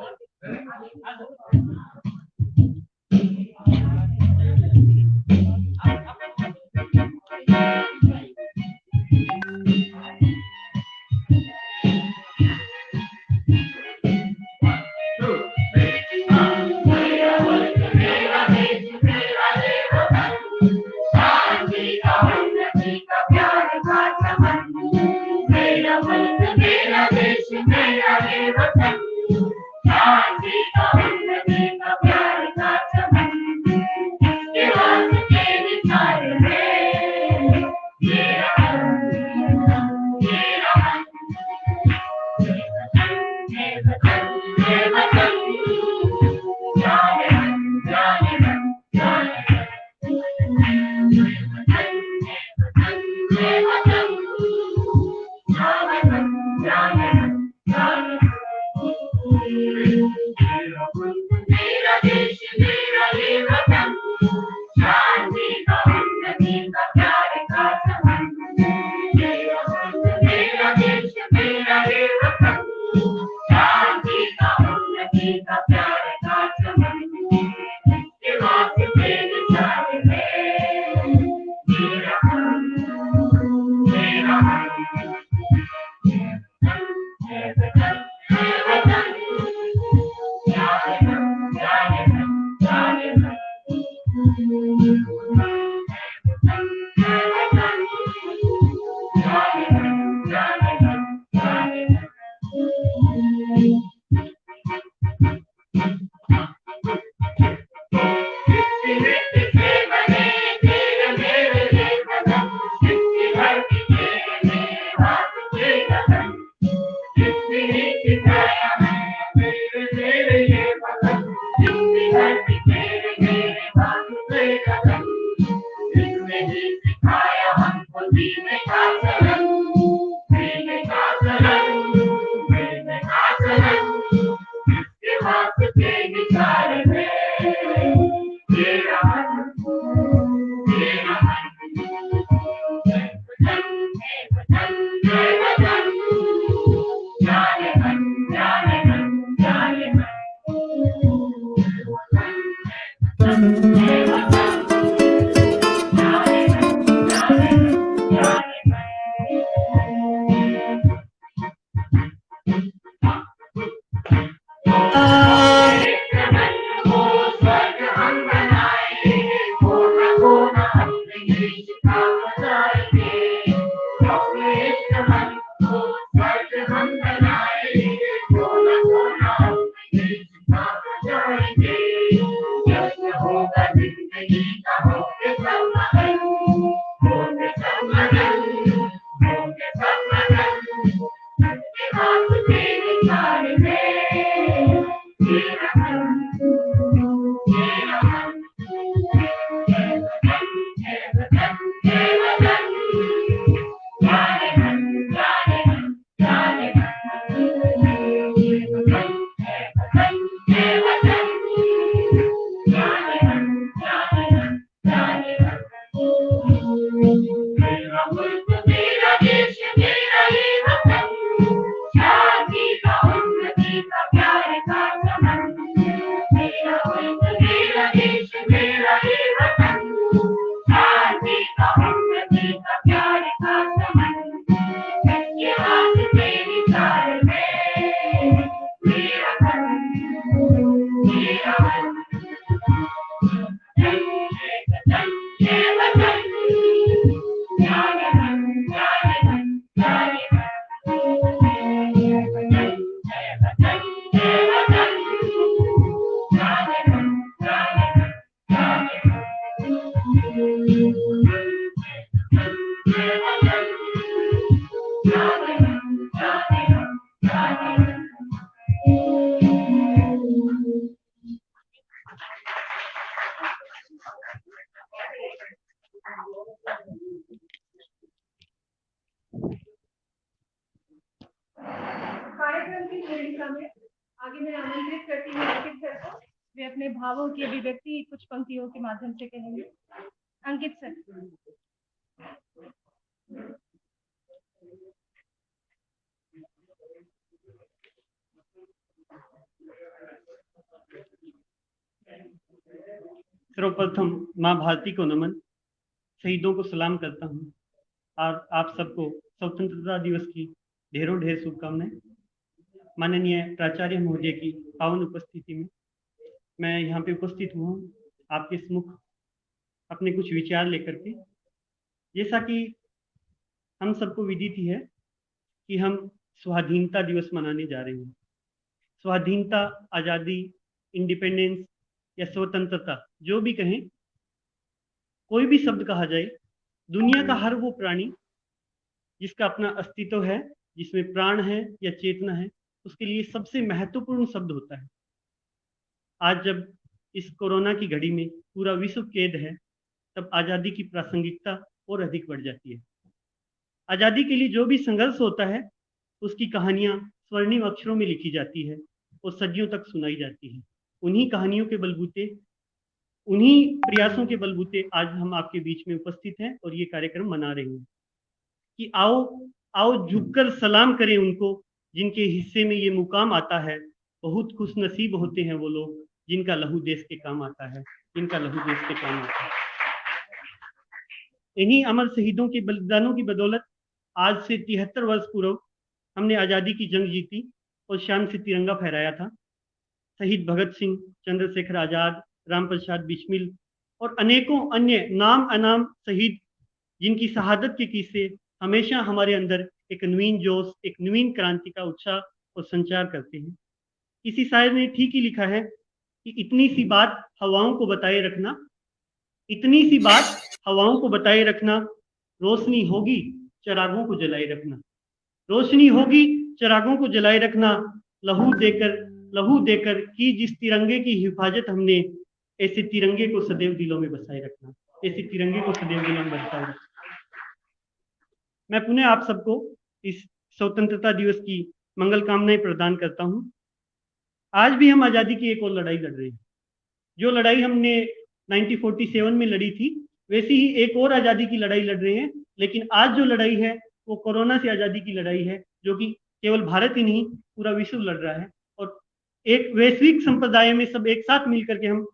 कार्यक्रम की निवेदिका में आगे मैं आमंत्रित करती हूँ अंकित सर को। वे अपने भावों की अभिव्यक्ति कुछ पंक्तियों के माध्यम से कहेंगे। अंकित सर। सर्वप्रथम माँ भारती को नमन, शहीदों को सलाम करता हूँ और आप सबको स्वतंत्रता दिवस की ढेरों ढेर शुभकामनाएं। माननीय प्राचार्य महोदय की पावन उपस्थिति में मैं यहाँ पे उपस्थित हुआ हूँ आपके सम्मुख अपने कुछ विचार लेकर के। जैसा कि हम सबको विदित ही है कि हम स्वाधीनता दिवस मनाने जा रहे हैं। स्वाधीनता, आज़ादी, इंडिपेंडेंस या स्वतंत्रता जो भी कहें, कोई भी शब्द कहा जाए, दुनिया का हर वो प्राणी जिसका अपना अस्तित्व है, जिसमें प्राण है या चेतना है, उसके लिए सबसे महत्वपूर्ण शब्द होता है। आज जब इस कोरोना की घड़ी में पूरा विश्व कैद है, तब आज़ादी की प्रासंगिकता और अधिक बढ़ जाती है। आज़ादी के लिए जो भी संघर्ष होता है, उसकी कहानियाँ स्वर्णिम अक्षरों में लिखी जाती है और सदियों तक सुनाई जाती है। उन्हीं कहानियों के बलबूते, उन्हीं प्रयासों के बलबूते आज हम आपके बीच में उपस्थित हैं और ये कार्यक्रम मना रहे हैं कि आओ आओ झुककर सलाम करें उनको जिनके हिस्से में ये मुकाम आता है। बहुत खुश नसीब होते हैं वो लोग जिनका लहू देश के काम आता है, जिनका लहू देश के काम आता है। इन्हीं अमर शहीदों के बलिदानों की बदौलत आज से 73 वर्ष पूर्व हमने आज़ादी की जंग जीती और शान से तिरंगा फहराया था। शहीद भगत सिंह, चंद्रशेखर आजाद, राम प्रसाद बिस्मिल और अनेकों अन्य नाम अनाम शहीद जिनकी शहादत के किस्से हमेशा हमारे अंदर एक नवीन जोश, एक नवीन क्रांति का उत्साह और संचार करते हैं। किसी शायर ने ठीक ही लिखा है कि इतनी सी बात हवाओं को बताए रखना, इतनी सी बात हवाओं को बताए रखना, रोशनी होगी चिरागों को जलाए रखना, रोशनी होगी चिरागों को जलाए रखना, लहू देकर की जिस तिरंगे की हिफाजत हमने, ऐसे तिरंगे को सदैव दिलों में बसाए रखना, ऐसे तिरंगे को सदैव दिलों में बसाए रखना। मैं पुनः आप सबको इस स्वतंत्रता दिवस की मंगल कामनाएं प्रदान करता हूं। आज भी हम आज़ादी की एक और लड़ाई लड़ रहे हैं। जो लड़ाई हमने 1947 में लड़ी थी, वैसी ही एक और आज़ादी की लड़ाई लड़ रहे हैं। लेकिन आज जो लड़ाई है वो कोरोना से आज़ादी की लड़ाई है, जो कि केवल भारत ही नहीं पूरा विश्व लड़ रहा है। और एक वैश्विक संप्रदाय में सब एक साथ मिलकर के हम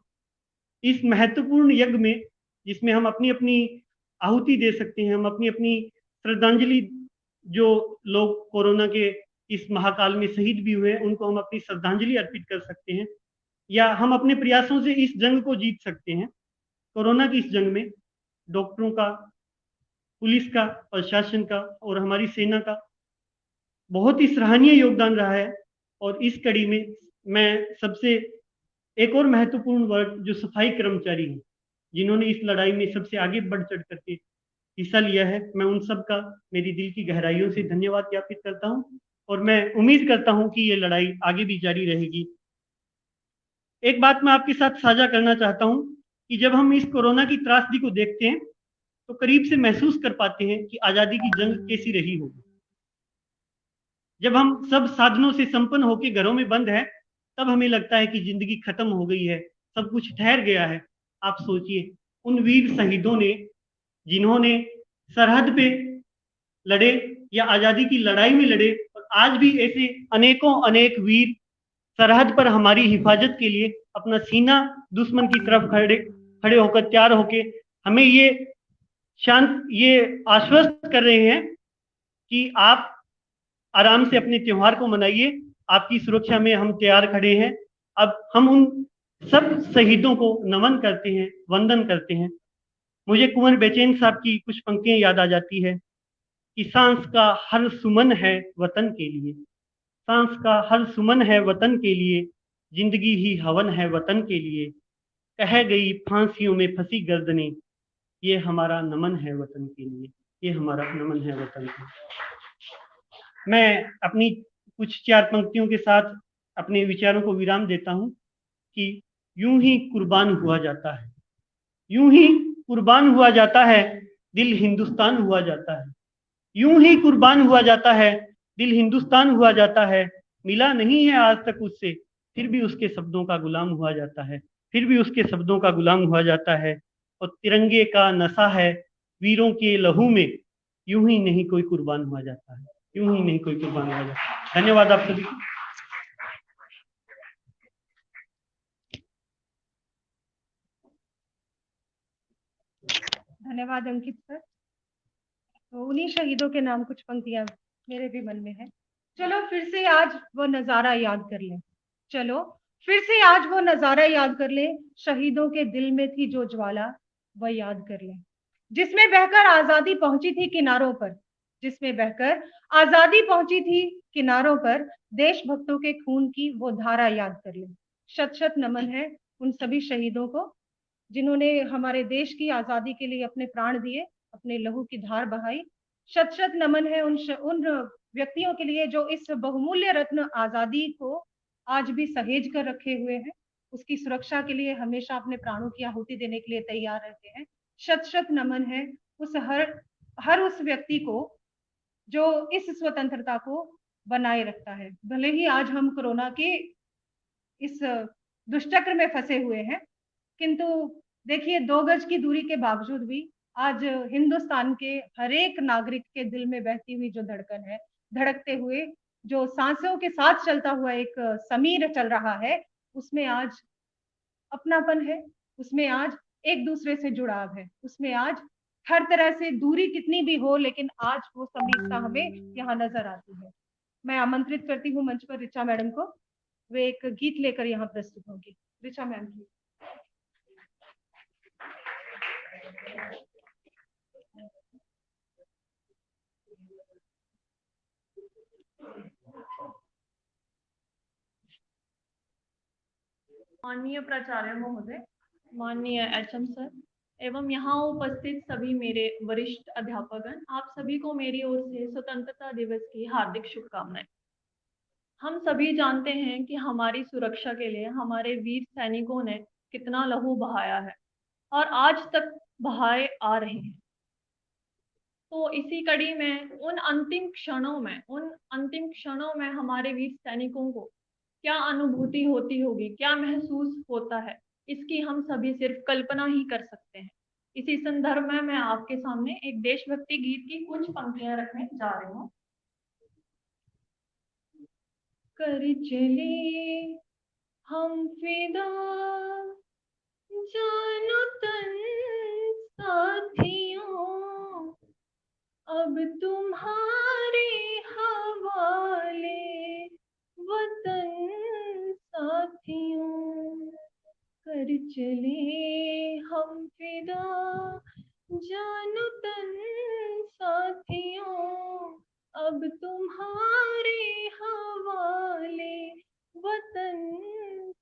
इस महत्वपूर्ण यज्ञ में, जिसमें हम अपनी अपनी आहुति दे सकते हैं, हम अपनी अपनी श्रद्धांजलि, जो लोग कोरोना के इस महाकाल में शहीद भी हुए उनको हम अपनी श्रद्धांजलि अर्पित कर सकते हैं, या हम अपने प्रयासों से इस जंग को जीत सकते हैं। कोरोना की इस जंग में डॉक्टरों का, पुलिस का, प्रशासन का और हमारी सेना का बहुत ही सराहनीय योगदान रहा है। और इस कड़ी में मैं सबसे एक और महत्वपूर्ण वर्ग जो सफाई कर्मचारी हैं, जिन्होंने इस लड़ाई में सबसे आगे बढ़ चढ़ करके हिस्सा लिया है, मैं उन सब का मेरी दिल की गहराइयों से धन्यवाद ज्ञापित करता हूं और मैं उम्मीद करता हूं कि ये लड़ाई आगे भी जारी रहेगी। एक बात मैं आपके साथ साझा करना चाहता हूं कि जब हम इस कोरोना की त्रासदी को देखते हैं तो करीब से महसूस कर पाते हैं कि आजादी की जंग कैसी रही होगी। जब हम सब साधनों से संपन्न होकर घरों में बंद है, तब हमें लगता है कि जिंदगी खत्म हो गई है, सब कुछ ठहर गया है। आप सोचिए, उन वीर शहीदों ने, जिन्होंने सरहद पे लड़े या आजादी की लड़ाई में लड़े, और आज भी ऐसे अनेकों अनेक वीर सरहद पर हमारी हिफाजत के लिए अपना सीना दुश्मन की तरफ खड़े होकर तैयार होके हमें ये आश्वस्त कर रहे हैं कि आप आराम से अपने त्योहार को मनाइए, आपकी सुरक्षा में हम तैयार खड़े हैं। अब हम उन सब शहीदों को नमन करते हैं, वंदन करते हैं। मुझे कुंवर बेचैन साहब की कुछ पंक्तियां याद आ जाती है कि सांस का हर सुमन है वतन के लिए, सांस का हर सुमन है वतन के लिए, जिंदगी ही हवन है वतन के लिए, कह गई फांसियों में फंसी गर्दनें, ये हमारा नमन है वतन के लिए, ये हमारा नमन है वतन के लिए। मैं अपनी कुछ चार पंक्तियों के साथ अपने विचारों को विराम देता हूं कि यूं ही कुर्बान हुआ जाता है, यूं ही कुर्बान हुआ जाता है, दिल हिंदुस्तान हुआ जाता है, यूं ही कुर्बान हुआ जाता है, दिल हिंदुस्तान हुआ जाता है, मिला नहीं है आज तक उससे, फिर भी उसके शब्दों का गुलाम हुआ जाता है, फिर भी उसके शब्दों का गुलाम हुआ जाता है। और तिरंगे का नशा है वीरों के लहू में, यूं ही नहीं कोई कुर्बान हुआ जाता है, यूं ही नहीं कोई कुर्बान हुआ जाता है। धन्यवाद आप सभी को। धन्यवाद अंकित सर। तो उन्हीं शहीदों के नाम कुछ पंक्तियां मेरे भी मन में है। चलो फिर से आज वो नजारा याद कर लें, चलो फिर से आज वो नजारा याद कर लें, शहीदों के दिल में थी जो ज्वाला वह याद कर लें, जिसमें बहकर आजादी पहुंची थी किनारों पर, जिसमें बहकर आजादी पहुंची थी किनारों पर, देशभक्तों के खून की वो धारा याद कर लें। शत शत नमन है उन सभी शहीदों को जिन्होंने हमारे देश की आजादी के लिए अपने प्राण दिए, अपने लहू की धार बहाई। शत शत नमन है उन व्यक्तियों के लिए जो इस बहुमूल्य रत्न आजादी को आज भी सहेज कर रखे हुए हैं, उसकी सुरक्षा के लिए हमेशा अपने प्राणों की आहुति देने के लिए तैयार रहते हैं। शत शत नमन है उस हर उस व्यक्ति को जो इस स्वतंत्रता को बनाए रखता है। भले ही आज हम कोरोना के इस दुष्चक्र में फंसे हुए हैं, किंतु देखिए 2 गज की दूरी के बावजूद भी आज हिंदुस्तान के हर एक नागरिक के दिल में बहती हुई जो धड़कन है, धड़कते हुए जो सांसों के साथ चलता हुआ एक समीर चल रहा है, उसमें आज अपनापन है, उसमें आज एक दूसरे से जुड़ाव है, उसमें आज हर तरह से दूरी कितनी भी हो, लेकिन आज वो समीरता हमें यहाँ नजर आती है। मैं आमंत्रित करती हूँ मंच पर ऋचा मैडम को, वे एक गीत लेकर यहाँ प्रस्तुत होंगी। ऋचा मैम जी। माननीय प्राचार्य महोदय, माननीय एचएम सर एवं यहाँ उपस्थित सभी मेरे वरिष्ठ अध्यापकगण, आप सभी को मेरी ओर से स्वतंत्रता दिवस की हार्दिक शुभकामनाएं। हम सभी जानते हैं कि हमारी सुरक्षा के लिए हमारे वीर सैनिकों ने कितना लहू बहाया है और आज तक बहाए आ रहे हैं। तो इसी कड़ी में उन अंतिम क्षणों में हमारे वीर सैनिकों को क्या अनुभूति होती होगी, क्या महसूस होता है, इसकी हम सभी सिर्फ कल्पना ही कर सकते हैं। इसी संदर्भ में मैं आपके सामने एक देशभक्ति गीत की कुछ पंक्तियां रखने जा रही हूँ। कर चले हम फिदा जानो तन साथियों अब तुम्हारे हवाले वतन साथियों कर चले हम फिदा जानो तन साथियों अब तुम्हारे हवाले वतन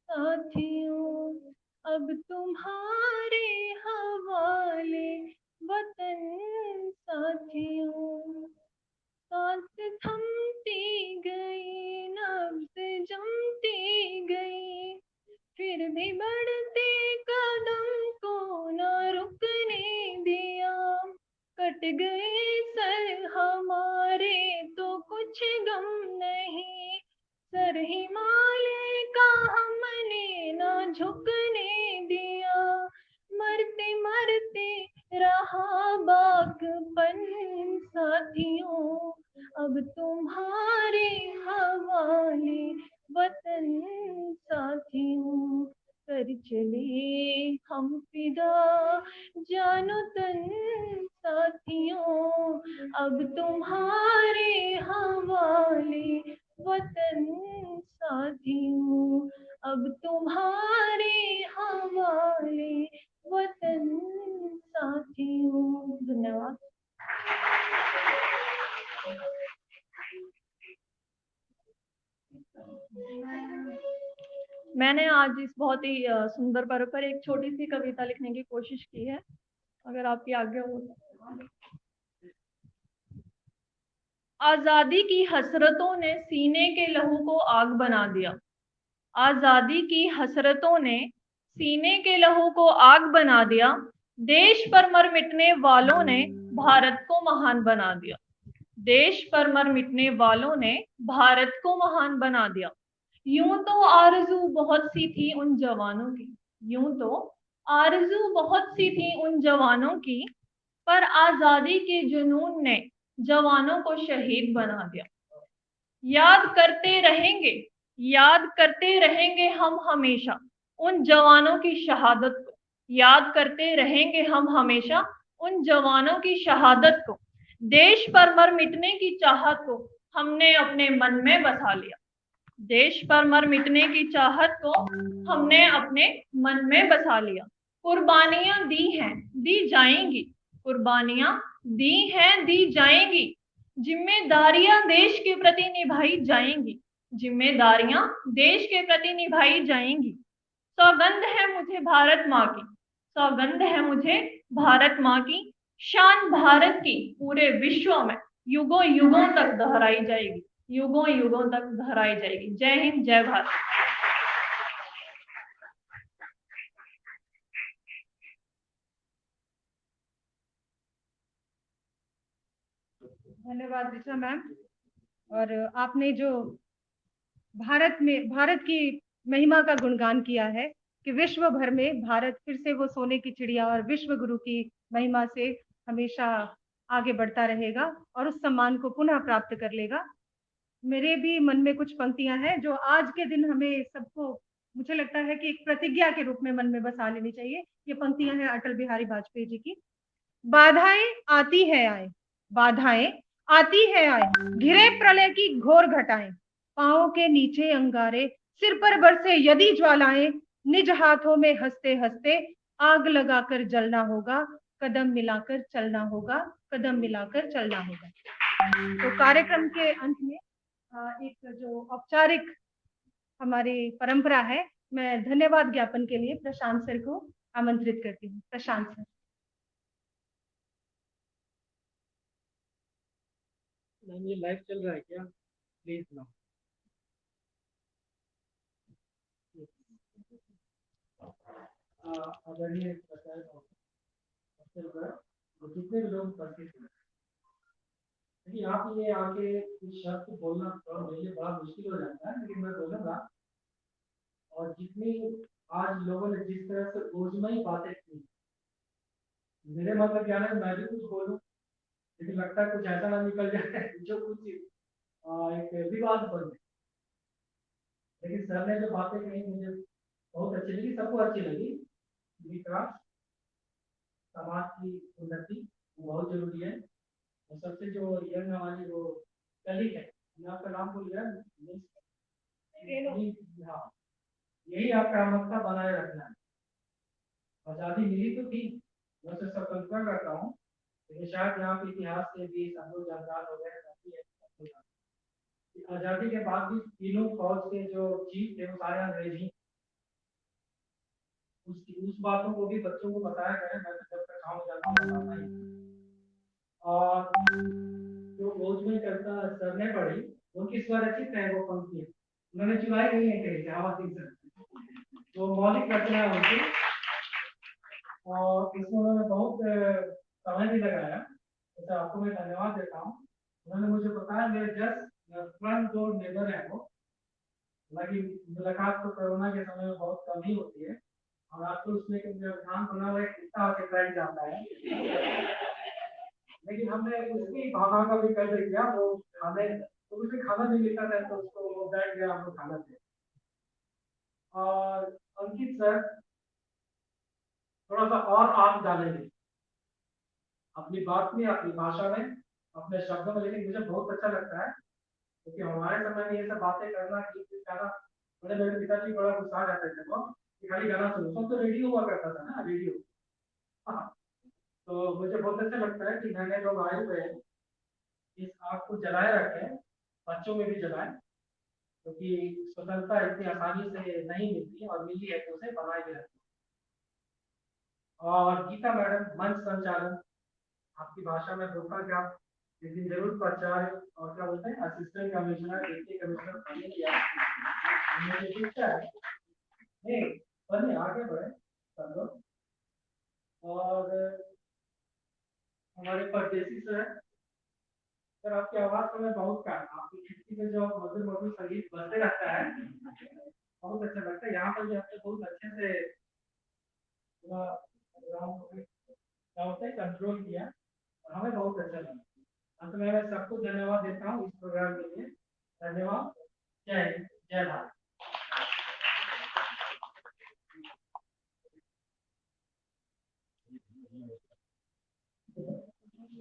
साथियों अब तुम्हारे हवाले वतन साथियों सांस थमती गई नब्ज़ जमती गई फिर भी बढ़ते कदम को न रुकने दिया कट गए सर हमारे तो कुछ गम नहीं सर हिमालय का हमने न झुकने दिया मरते मरते रहा बागपन साथियों अब तुम्हारे हवाले वतन साथियों कर चले हम फिदा जानो तन साथियों अब तुम्हारे हवाले वतन साथियों अब तुम्हारे हवाले वतन साथियों। धन्यवाद। मैंने आज इस बहुत ही सुंदर पर्व पर एक छोटी सी कविता लिखने की कोशिश की है, अगर आपकी आज्ञा हो। आजादी की हसरतों ने सीने के लहू को आग बना दिया। आजादी की हसरतों ने सीने के लहू को आग बना दिया। देश पर मर मिटने वालों ने भारत को महान बना दिया। देश पर मर मिटने वालों ने भारत को महान बना दिया। यूं तो आरज़ू बहुत सी थी उन जवानों की, यूं तो आरज़ू बहुत सी थी उन जवानों की, पर आजादी के जुनून ने जवानों को शहीद बना दिया। याद करते रहेंगे हम हमेशा उन जवानों की शहादत को। याद करते रहेंगे हम हमेशा उन जवानों की शहादत को। देश पर मर मिटने की चाहत को हमने अपने मन में बसा लिया। देश पर मर मिटने की चाहत को हमने अपने मन में बसा लिया। कुर्बानियां दी हैं, दी जाएंगी, कुर्बानियां दी हैं, दी जाएंगी। जिम्मेदारियां देश के प्रति निभाई जाएंगी, जिम्मेदारियां देश के प्रति निभाई जाएंगी। सौगंध है मुझे भारत माँ की, सौगंध है मुझे भारत माँ की। शान भारत की पूरे विश्व में युगों युगों तक दोहराई जाएगी, युगों युगों तक दोहराई जाएगी। जय हिंद, जय भारत। धन्यवाद ऋचा मैम। और आपने जो भारत की महिमा का गुणगान किया है कि विश्व भर में भारत फिर से वो सोने की चिड़िया और विश्व गुरु की महिमा से हमेशा आगे बढ़ता रहेगा और उस सम्मान को पुनः प्राप्त कर लेगा। मेरे भी मन में कुछ पंक्तियां हैं जो आज के दिन हमें सबको, मुझे लगता है कि एक प्रतिज्ञा के रूप में मन में बसा लेनी चाहिए। ये पंक्तियां हैं अटल बिहारी वाजपेयी जी की। बाधाएं आती है आए, बाधाएं आती है आए, घिरे प्रलय की घोर घटाएं, पांवों के नीचे अंगारे, सिर पर बरसे यदि ज्वालाएं, निज हाथों में हंसते हंसते आग लगाकर जलना होगा, कदम मिलाकर चलना होगा, कदम मिलाकर चलना होगा। तो कार्यक्रम के अंत में एक जो औपचारिक हमारी परंपरा है, मैं धन्यवाद ज्ञापन के लिए प्रशांत सर को आमंत्रित करती हूँ। प्रशांत सर। ये लाइव चल रहा है क्या? प्लीज ना। आदरणीय जितने भी लोग उपस्थित हैं, देखिए आप ये आके इस शब्द बोलना थोड़ा मेरे लिए बड़ा मुश्किल हो जाता है, लेकिन मैं बोलूंगा। और जितनी आज लोगों ने जिस तरह से ऊर्जमयी बातें की, मेरे मतलब क्या है, मैं भी कुछ बोलूं, लेकिन लगता है कुछ ऐसा ना निकल जाए जो कुछ एक विवाद बन जाए। लेकिन सर ने जो बातें कही मुझे बहुत अच्छी लगी, सबको अच्छी लगी। विकास, समाज की उन्नति बहुत जरूरी है। और सबसे जो यंग हमारी जो कलीग है, मैं आपका नाम भूल गया, हाँ, यही आपका मक्का बनाए रखना है। आजादी मिली तो थी, मैं उसे स्वतंत्रता करता हूँ, लेकिन शायद यहाँ पे इतिहास से भी सब लोग जानकार हो गए आजादी के बाद भी तीनों फौज के जो चीफ थे वो सारे अंग्रेज ही। उस बातों को भी बच्चों को बताया गया, मैं तो जब तक गाँव जाता हूँ बताता ही। और जो फौज में करता सरने पड़ी, उनकी स्वरचित है वो पंक्ति, उन्होंने चुराई नहीं है कहीं से, आवाज सिंह सर, तो मौलिक रचना है उनकी। और इसमें उन्होंने बहुत समय भी लगाया, जैसे आपको मैं धन्यवाद देता हूँ। उन्होंने मुझे बताया मेरे जस्ट फ्रंट डोर नेबर है वो, हालांकि मुलाकात तो कोरोना के समय में बहुत कम ही होती है, और आपको उसमें ध्यान बना हुआ कितना प्राइज आता है, लेकिन हमने उसकी भावना का भी कर दिया। वो हमें तो उसे खाना नहीं मिलता था, तो उसको वो बैठ गया, हम लोग खाना थे। और अंकित सर थोड़ा सा और आप डालेंगे अपनी बात में, अपनी भाषा में, अपने शब्दों में, लेकिन मुझे बहुत अच्छा लगता है क्योंकि हमारे समय में ये सब बातें करना, गीत गाना, बड़े मेरे पिताजी बड़ा गुस्सा जाते थे वो कि खाली गाना सुनो, सब तो रेडियो हुआ करता था ना, रेडियो। हाँ, तो मुझे बहुत अच्छा लगता है कि नए नए लोग आए हुए हैं, इस आग को जलाए रखें, बच्चों में भी जलाएं, क्योंकि स्वतंत्रता इतनी आसानी से नहीं मिलती, और मिली है तो उसे बनाए भी रखें। और गीता मैडम मंच संचालन, आपकी भाषा में बोलता क्या, लेकिन जरूर प्राचार्य और क्या बोलते हैं असिस्टेंट कमिश्नर, डिप्टी कमिश्नर बनने की मुझे दिखता है, नहीं बने आगे बढ़े सब लोग। और हमारे परदेसी सर आपकी आवाज तो मैं बहुत का, आपकी खिड़की में जो मधुर मधुर संगीत बजते रहता है, बहुत अच्छा लगता है। यहाँ पर भी आपने बहुत अच्छे से कंट्रोल किया, और हमें बहुत अच्छा लगा। अंत में मैं सबको धन्यवाद देता हूँ इस प्रोग्राम के लिए। धन्यवाद, जय हिंद, जय भारत।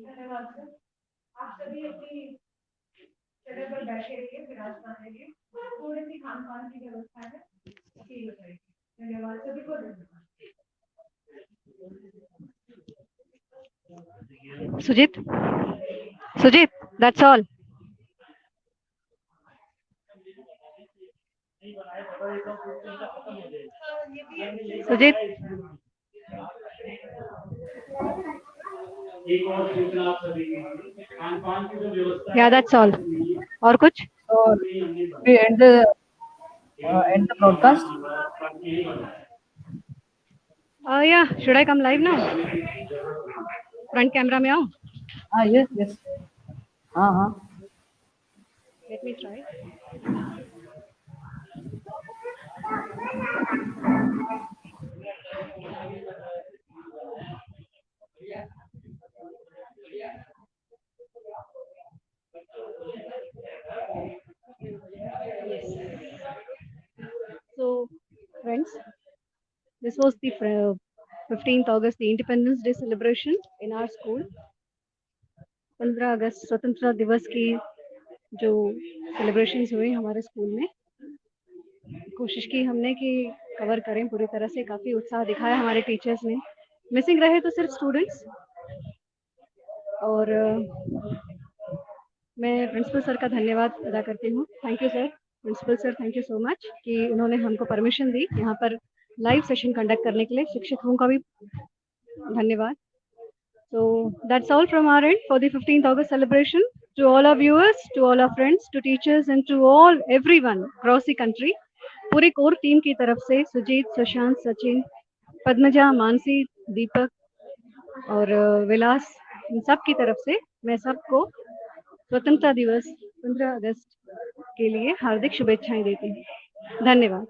धन्यवाद सर। आप सभी अपनी जगह पर बैठे रहिए, विराजमान रहिए, थोड़ी सी खान पान की व्यवस्था है, ठीक है। धन्यवाद सभी को, धन्यवाद। Sujit, that's all. Sujit. Yeah, that's all. और कुछ? So we end the broadcast. Yeah, should I come live now? Front camera में आओ. Yes. हाँ. Let me try. So, friends, this was the 15th August, the Independence Day celebration in our school. 15 अगस्त स्वतंत्रता दिवस की जो celebrations हुए हमारे school में, कोशिश की हमने कि कवर करें पूरी तरह से, काफ़ी उत्साह दिखाया हमारे टीचर्स ने। मिसिंग रहे तो सिर्फ स्टूडेंट्स, और मैं प्रिंसिपल सर का धन्यवाद अदा करती हूँ। Thank you sir, principal sir, thank you so much कि उन्होंने हमको परमिशन दी यहाँ पर लाइव सेशन कंडक्ट करने के लिए। शिक्षकों का भी धन्यवाद। So that's all from our end for the 15th August celebration. To all our viewers, to all our friends, to teachers and to everyone across the country, पूरी कोर टीम की तरफ से सुजीत, सुशांत, सचिन, पद्मजा, मानसी, दीपक और विलास, इन सब की तरफ से मैं सबको स्वतंत्रता दिवस 15 अगस्त के लिए हार्दिक शुभेच्छाएं देती हूँ। धन्यवाद।